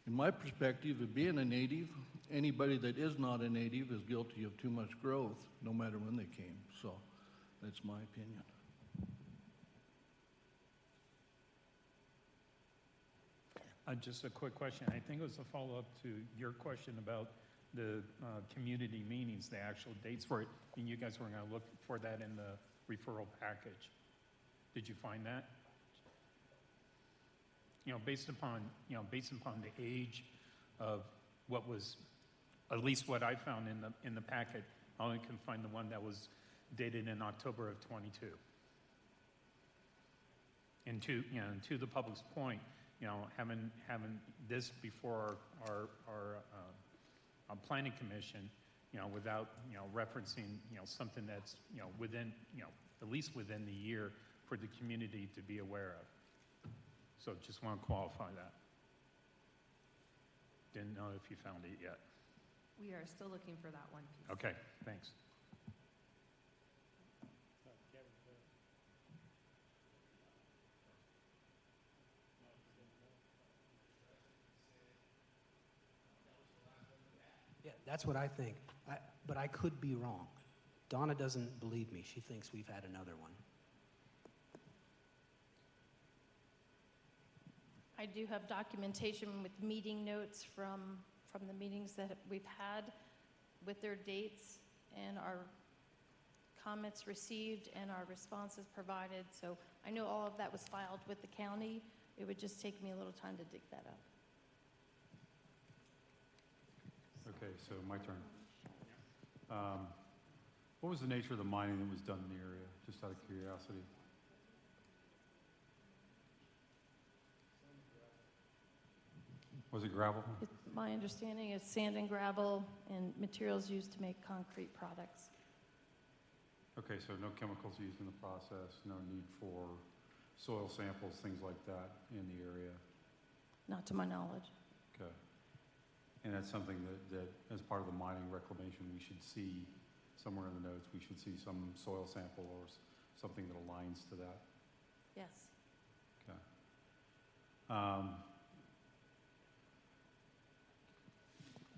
in my perspective of being a native, anybody that is not a native is guilty of too much growth, no matter when they came. So that's my opinion. Just a quick question. I think it was a follow-up to your question about the community meetings, the actual dates for it. And you guys were going to look for that in the referral package. Did you find that? Based upon the age of what was, at least what I found in the packet, I only can find the one that was dated in October of 22. And to the public's point, having this before our planning commission, without referencing something that's within at least within the year for the community to be aware of. So just want to qualify that. Didn't know if you found it yet. We are still looking for that one piece. Okay, thanks. Yeah, that's what I think. But I could be wrong. Donna doesn't believe me. She thinks we've had another one. I do have documentation with meeting notes from the meetings that we've had with their dates and our comments received and our responses provided. So I know all of that was filed with the county. It would just take me a little time to dig that up. Okay, so my turn. What was the nature of the mining that was done in the area, just out of curiosity? Was it gravel? My understanding is sand and gravel and materials used to make concrete products. Okay, so no chemicals used in the process, no need for soil samples, things like that in the area? Not to my knowledge. Okay. And that's something that as part of the mining reclamation, we should see somewhere in the notes, we should see some soil sample or something that aligns to that? Yes. Okay.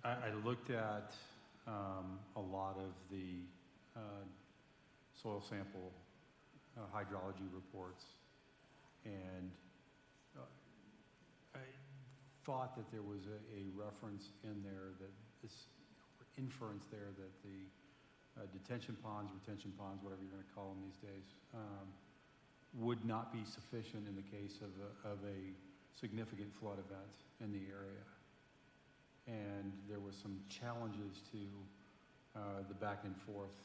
I looked at a lot of the soil sample hydrology reports, and I thought that there was a reference in there that this inference there that the detention ponds, retention ponds, whatever you're going to call them these days, would not be sufficient in the case of a significant flood event in the area. And there was some challenges to the back and forth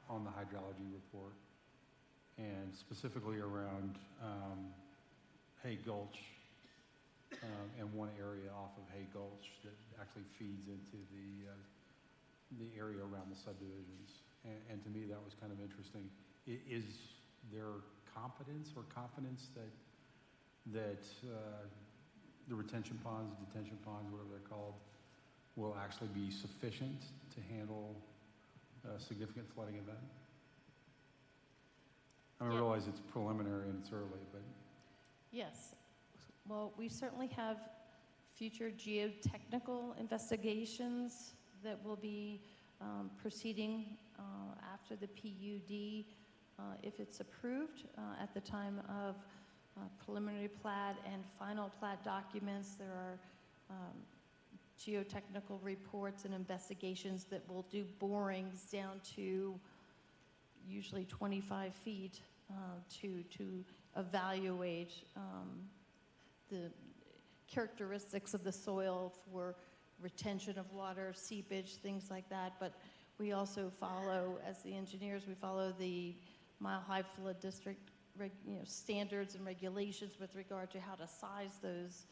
on the hydrology report, and specifically around Hay Gulch and one area off of Hay Gulch that actually feeds into the area around the subdivisions. And to me, that was kind of interesting. Is there competence or confidence that the retention ponds, detention ponds, whatever they're called, will actually be sufficient to handle a significant flooding event? I realize it's preliminary and it's early, but... Yes. Well, we certainly have future geotechnical investigations that will be proceeding after the PUD, if it's approved. At the time of preliminary plat and final plat documents, there are geotechnical reports and investigations that will do borings down to usually 25 feet to evaluate the characteristics of the soil for retention of water, seepage, things like that. But we also follow, as the engineers, we follow the Mile High Flood District standards and regulations with regard to how to size those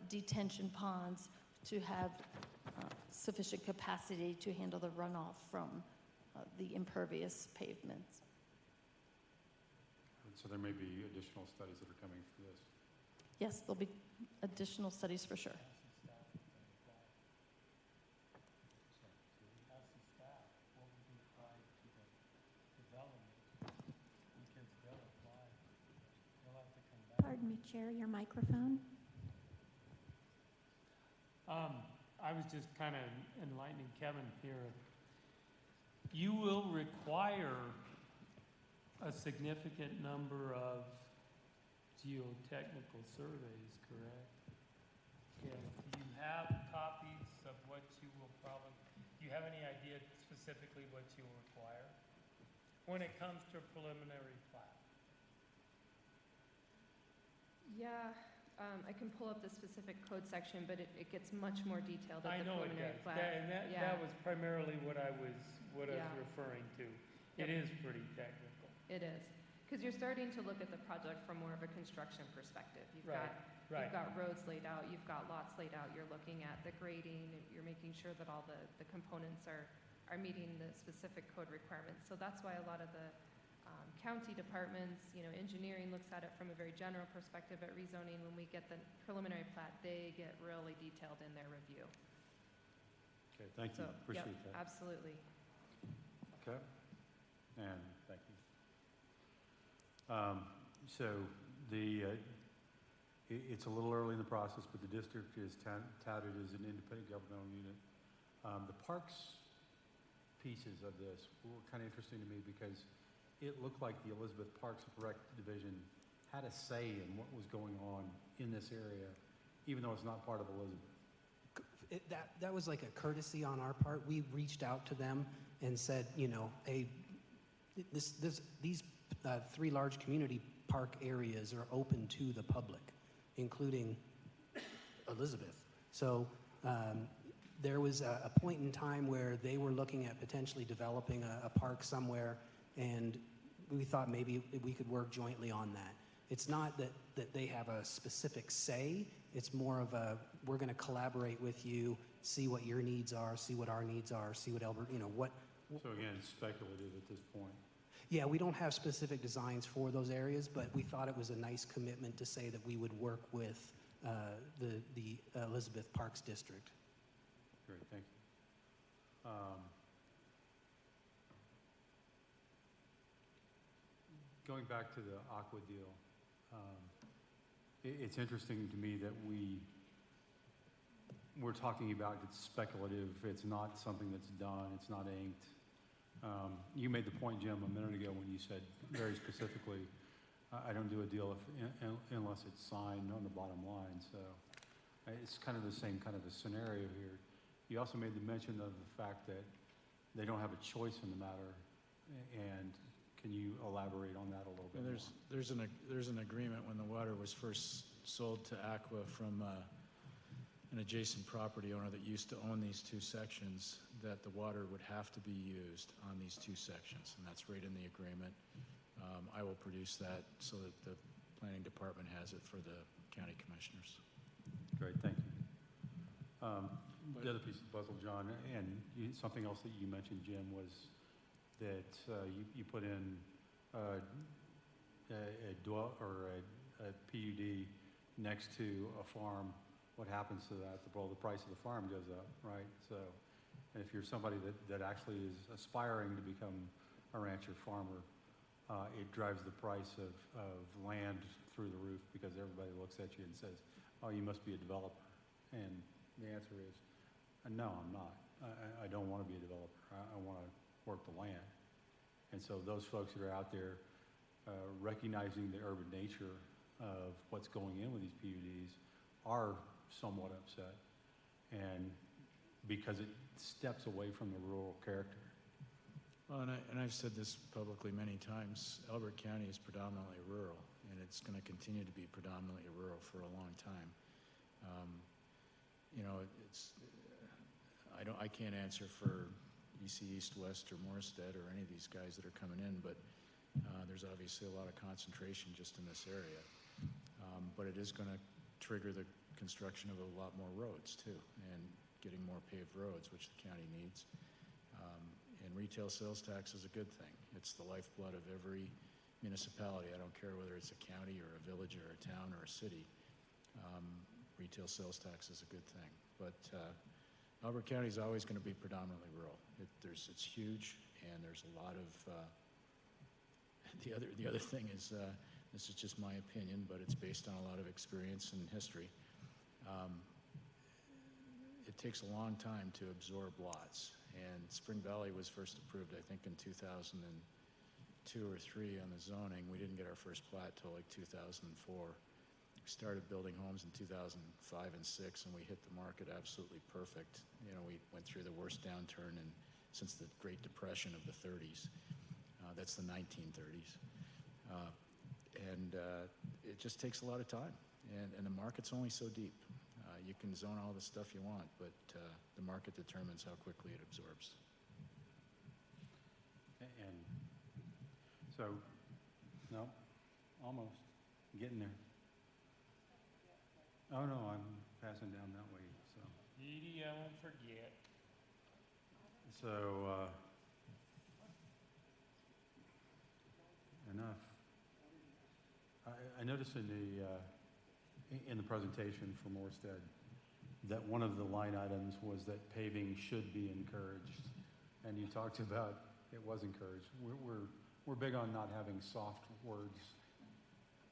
detention ponds to have sufficient capacity to handle the runoff from the impervious pavements. So there may be additional studies that are coming for this. Yes, there'll be additional studies for sure. share your microphone? I was just kind of enlightening Kevin here. You will require a significant number of geotechnical surveys, correct? Yeah. Do you have copies of what you will probably, do you have any idea specifically what you will require when it comes to preliminary plat? Yeah, I can pull up the specific code section, but it gets much more detailed at the preliminary plat. And that was primarily what I was Yeah. referring to. Yep. It is pretty technical. It is, because you're starting to look at the project from more of a construction perspective. You've got roads laid out, you've got lots laid out, you're looking at the grading, you're making sure that all the components are meeting the specific code requirements. So that's why a lot of the county departments, engineering looks at it from a very general perspective at rezoning. When we get the preliminary plat, they get really detailed in their review. Okay, thank you. So, Appreciate yep, that. absolutely. Okay, and thank you. So it's a little early in the process, but the district is touted as an independent governmental unit. The parks pieces of this were kind of interesting to me because it looked like the Elizabeth Parks Rec Division had a say in what was going on in this area, even though it's not part of Elizabeth. That was like a courtesy on our part. We reached out to them and said, hey, these 3 large community park areas are open to the public, including Elizabeth. So there was a point in time where they were looking at potentially developing a park somewhere, and we thought maybe we could work jointly on that. It's not that they have a specific say. It's more of we're going to collaborate with you, see what your needs are, see what our needs are, see what Elbert, what. So again, speculative at this point. Yeah, we don't have specific designs for those areas, but we thought it was a nice commitment to say that we would work with the Elizabeth Parks District. Great, thank you. Going back to the Aqua deal, it's interesting to me that we're talking about it's speculative, it's not something that's done, it's not inked. You made the point, Jim, a minute ago when you said very specifically, I don't do a deal unless it's signed on the bottom line. So it's kind of the same kind of a scenario here. You also made the mention of the fact that they don't have a choice in the matter, and can you elaborate on that a little bit? There's an agreement when the water was first sold to Aqua from an adjacent property owner that used to own these 2 sections, that the water would have to be used on these 2 sections, and that's right in the agreement. I will produce that so that the planning department has it for the county commissioners. Great, thank you. The other piece of the puzzle, John, and something else that you mentioned, Jim, was that you put in a PUD next to a farm. What happens to that? Well, the price of the farm goes up, right? So, and if you're somebody that actually is aspiring to become a rancher farmer, it drives the price of land through the roof because everybody looks at you and says, oh, you must be a developer. And the answer is, no, I'm not. I don't want to be a developer. I want to work the land. And so those folks that are out there recognizing the urban nature of what's going in with these PUDs are somewhat upset, and because it steps away from the rural character. Well, and I've said this publicly many times, Elbert County is predominantly rural, and it's going to continue to be predominantly rural for a long time. I can't answer for EC East, West, or Morstead, or any of these guys that are coming in, but there's obviously a lot of concentration just in this area. But it is going to trigger the construction of a lot more roads too, and getting more paved roads, which the county needs. And retail sales tax is a good thing. It's the lifeblood of every municipality. I don't care whether it's a county or a village or a town or a city. Retail sales tax is a good thing. But Elbert County is always going to be predominantly rural. It's huge, and there's a lot of. The other thing is This is just my opinion, but it's based on a lot of experience and history. It takes a long time to absorb lots, and Spring Valley was first approved, I think, in 2002 or 3 on the zoning. We didn't get our first plat till like 2004. We started building homes in 2005 and 6, and we hit the market absolutely perfect. You know, we went through the worst downturn since the Great Depression of the 30s. That's the 1930s. It just takes a lot of time, and the market's only so deep. You can zone all the stuff you want, but the market determines how quickly it absorbs. And so, no, almost getting there. Oh no, I'm passing down that way. So. Edie, I won't forget. So enough. I noticed in the presentation for Morstead that one of the line items was that paving should be encouraged, and you talked about it was encouraged. We're big on not having soft words,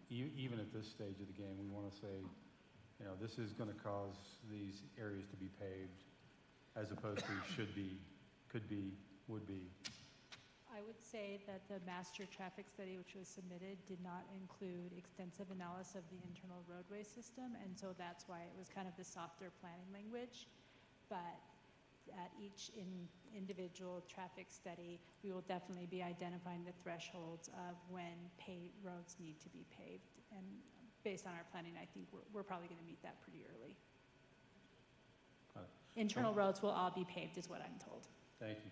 even at this stage of the game. We want to say, you know, this is going to cause these areas to be paved, as opposed to should be, could be, would be. I would say that the master traffic study, which was submitted, did not include extensive analysis of the internal roadway system, and so that's why it was kind of the softer planning language. But at each individual traffic study, we will definitely be identifying the thresholds of when roads need to be paved. And based on our planning, I think we're probably going to meet that pretty early. Internal roads will all be paved, is what I'm told. Thank you.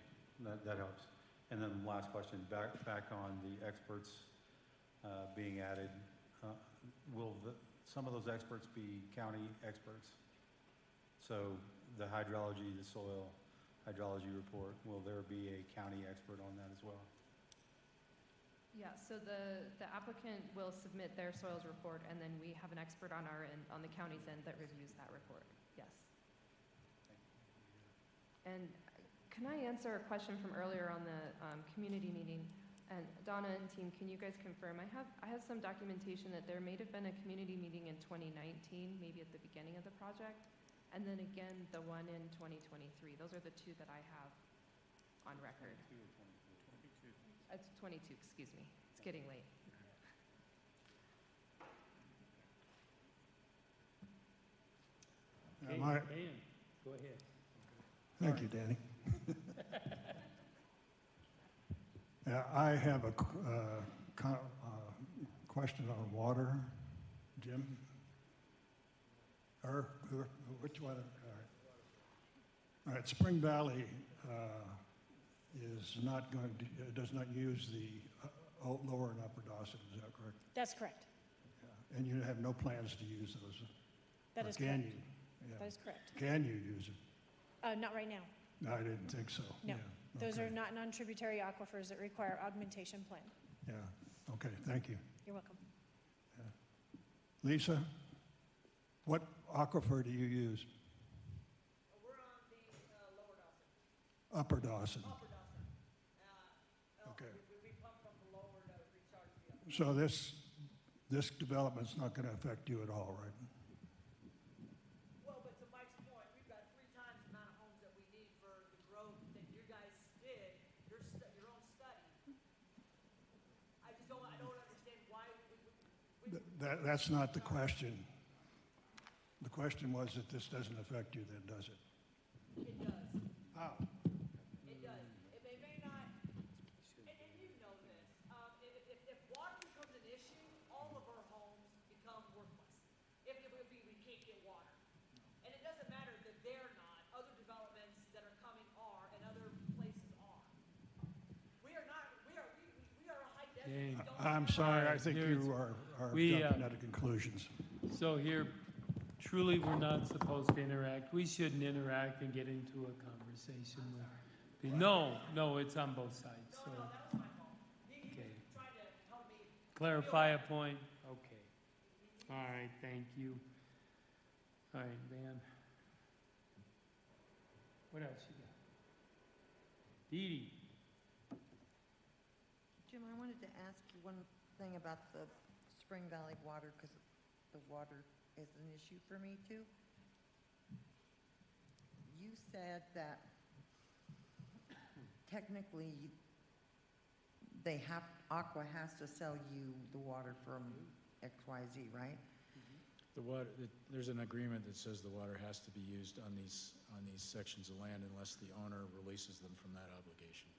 That helps. And then last question, back on the experts being added. Will some of those experts be county experts? So the hydrology, the soil hydrology report, will there be a county expert on that as well? Yeah, so the applicant will submit their soils report, and then we have an expert on our end, on the county's end, that reviews that report. Yes. And can I answer a question from earlier on the community meeting? And Donna and team, can you guys confirm? I have some documentation that there may have been a community meeting in 2019, maybe at the beginning of the project, and then again the one in 2023. Those are the two that I have on record. 22. It's 22. Excuse me. It's getting late. Okay, Dan, go ahead. Thank you, Danny. I have a question on water. Jim? Or which one? All right. Spring Valley is not going to, does not use the lower and upper Dawson, is that correct? That's correct. Yeah. And you have no plans to use those? That is can correct. You? Yeah. That is correct. Can you use it? Not right now. No, I didn't think so. No. Yeah. Those Okay. are not non-tributary aquifers that require augmentation plan. Yeah, okay, thank you. You're welcome. Lisa, what aquifer do you use? We're on the lower Dawson. Upper Dawson. Upper Dawson. Okay. We pump from the lower to recharge the upper. So this development's not going to affect you at all, right? Well, but to Mike's point, we've got 3 times the amount of homes that we need for the growth that you guys did, your own study. I don't understand why That's not the question. The question was that this doesn't affect you, then, does it? It does. How? It does. It may not, and you know this. If water becomes an issue, all of our homes become worthless. If we can't get water. And it doesn't matter that they're not. Other developments that are coming are, and other places are. We are a high density. I'm sorry, I think you are jumping out of conclusions. So here, truly, we're not supposed to interact. We shouldn't interact and get into a conversation with. No, it's on both sides. So, No, that was my fault. okay. Tried to help me. Clarify a point. Okay. All right. Thank you. All right, Van. What else you got? Dee Dee. Jim, I wanted to ask you one thing about the Spring Valley water, because the water is an issue for me too. You said that technically Aqua has to sell you the water from XYZ, right? The water, there's an agreement that says the water has to be used on these sections of land unless the owner releases them from that obligation.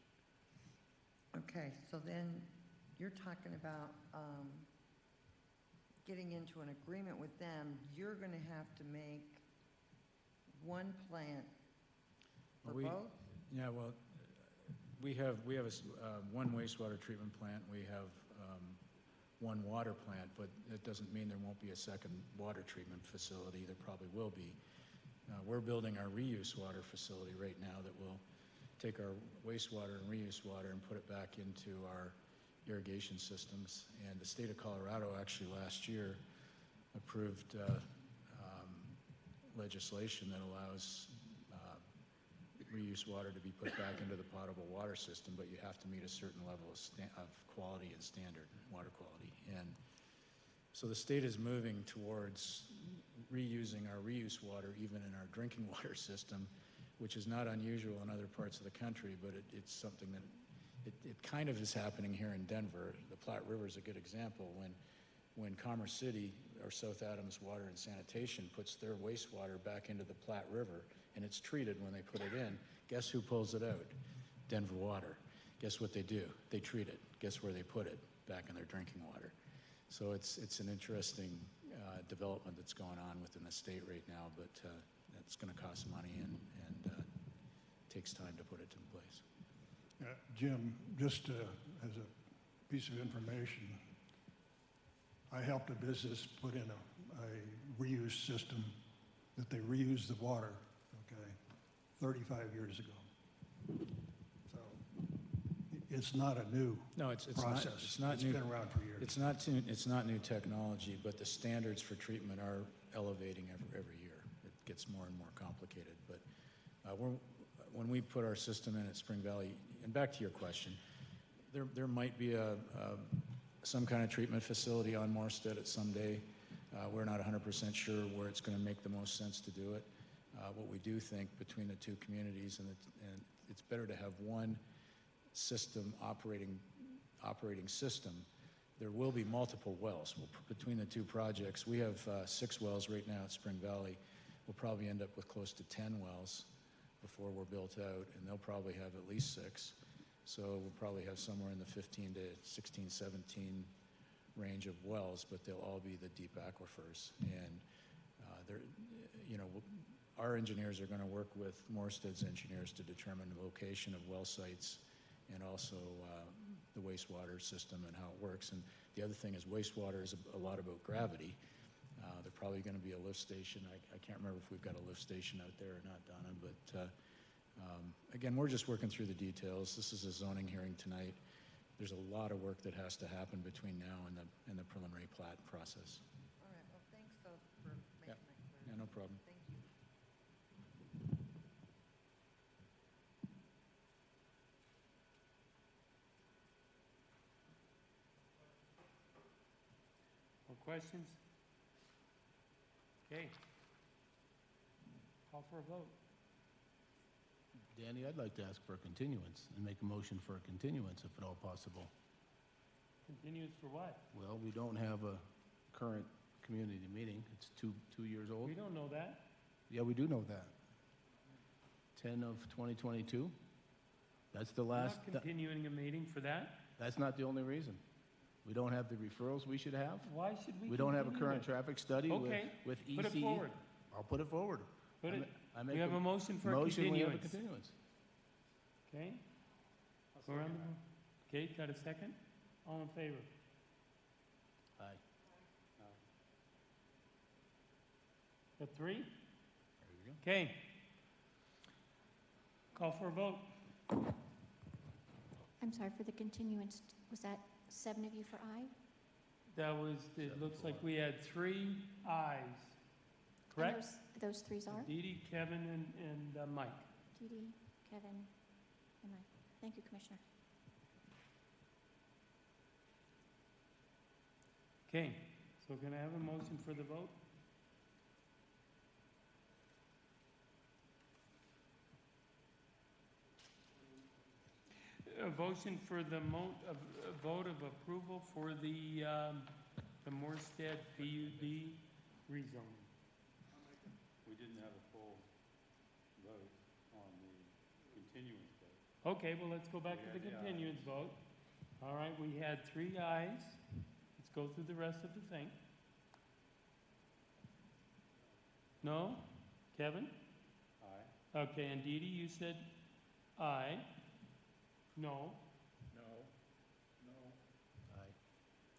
Okay, so then you're talking about getting into an agreement with them. You're going to have to make one plant for both? Yeah, well, we have one wastewater treatment plant. We have one water plant, but that doesn't mean there won't be a second water treatment facility. There probably will be. We're building our reuse water facility right now that will take our wastewater and reuse water and put it back into our irrigation systems. And the state of Colorado actually last year approved legislation that allows reuse water to be put back into the potable water system, but you have to meet a certain level of quality and standard water quality. And so the state is moving towards reusing our reuse water even in our drinking water system, which is not unusual in other parts of the country, but it's something that it kind of is happening here in Denver. The Platte River is a good example. When Commerce City, or South Adams Water and Sanitation, puts their wastewater back into the Platte River, and it's treated when they put it in, guess who pulls it out? Denver Water. Guess what they do? They treat it. Guess where they put it? Back in their drinking water. So it's an interesting development that's going on within the state right now, but that's going to cost money and takes time to put it in place. Jim, just as a piece of information, I helped a business put in a reuse system that they reuse the water, 35 years ago. So it's not a new process. It's not it's new. Been around for years. It's not new technology, but the standards for treatment are elevating every year. It gets more and more complicated. But when we put our system in at Spring Valley, and back to your question, there might be some kind of treatment facility on Morstead at some day. We're not 100% sure where it's going to make the most sense to do it. What we do think between the two communities, and it's better to have one system operating system. There will be multiple wells. Between the two projects, we have 6 wells right now at Spring Valley. We'll probably end up with close to 10 wells before we're built out, and they'll probably have at least 6. So we'll probably have somewhere in the 15 to 16, 17 range of wells, but they'll all be the deep aquifers. And our engineers are going to work with Morstead's engineers to determine the location of well sites and also the wastewater system and how it works. And the other thing is wastewater is a lot about gravity. There's probably going to be a lift station. I can't remember if we've got a lift station out there or not, Donna, but again, we're just working through the details. This is a zoning hearing tonight. There's a lot of work that has to happen between now and the preliminary plat process. All right, well, thanks though for making that clear. Yeah, no problem. Thank you. More questions? Okay. Call for a vote. Danny, I'd like to ask for a continuance and make a motion for a continuance if at all possible. Continuance for what? Well, we don't have a current community meeting. It's two years old. We don't know that. Yeah, we do know that. 10 of 2022. That's the We're last. not continuing a meeting for that. That's not the only reason. We don't have the referrals we should have. Why should we? We don't have a continue current it? traffic study Okay, with ECE. put it forward. I'll put it forward. Put it. I make We have a motion for a motion, we have a continuance. continuance. Okay? Go around the- Okay, got a second? All in favor? Aye. Got 3? There you go. Okay. Call for a vote. I'm sorry, for the continuance, was that 7 of you for aye? That was, it looks like we had 3 ayes. Correct? And those 3s are? Dee Dee, Kevin, and Mike. Dee Dee, Kevin, and Mike. Thank you, Commissioner. Okay, so can I have a motion for the vote? A motion for the vote of approval for the Morstead PUD rezoning. We didn't have a full vote on the continuance vote. Okay, well, let's go back to the continuance vote. All right, we had 3 ayes. Let's go through the rest of the thing. No? Kevin? Aye. Okay, and Dee Dee, you said aye. No? No.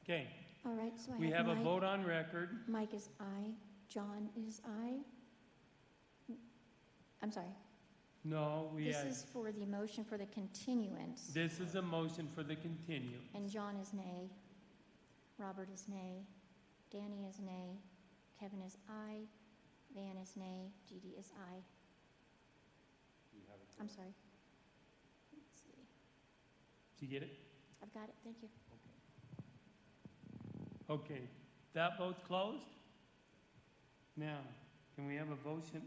Okay, All right, so I we have a Mike. vote on record. Mike is aye. John is aye. I'm sorry. No, we This had, is for the motion for the continuance. this is a motion for the continuance. And John is nay. Robert is nay. Danny is nay. Kevin is aye. Van is nay. Dee Dee is aye. I'm sorry. Let's see. Did you get it? I've got it. Thank you. Okay, that vote's closed. Now, can we have a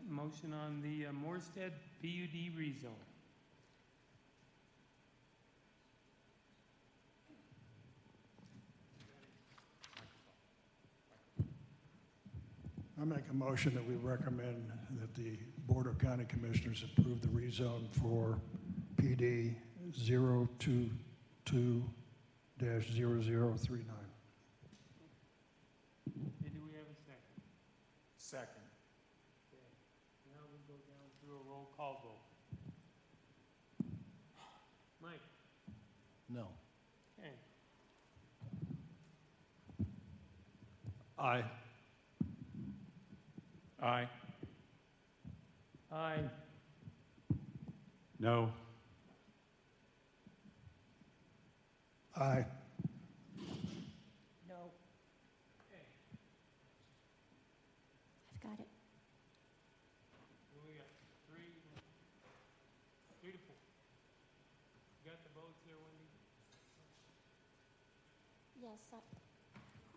motion on the Morstead PUD rezone? I make a motion that we recommend that the Board of County Commissioners approve the rezone for PD 022-0039. Okay, do we have a second? Second. Okay, now we'll go down through a roll call vote. Mike? No. Okay. Aye. Aye. Aye. No. Aye. No. I've got it. We got 3 to 4. You got the votes there, Wendy? Yes.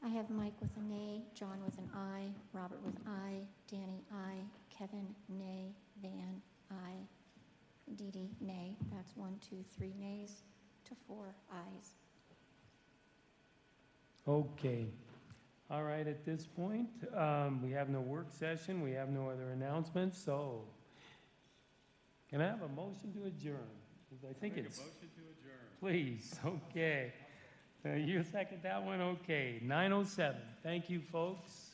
I have Mike with a nay, John with an aye, Robert with aye, Danny aye, Kevin nay, Van aye, Dee Dee nay. That's 1, 2, 3 nays to 4 ayes. Okay. All right, at this point, we have no work session, we have no other announcements, so can I have a motion to adjourn? I think Make it's, a motion to adjourn. please, okay. You second that one? Okay, 9:07. Thank you, folks.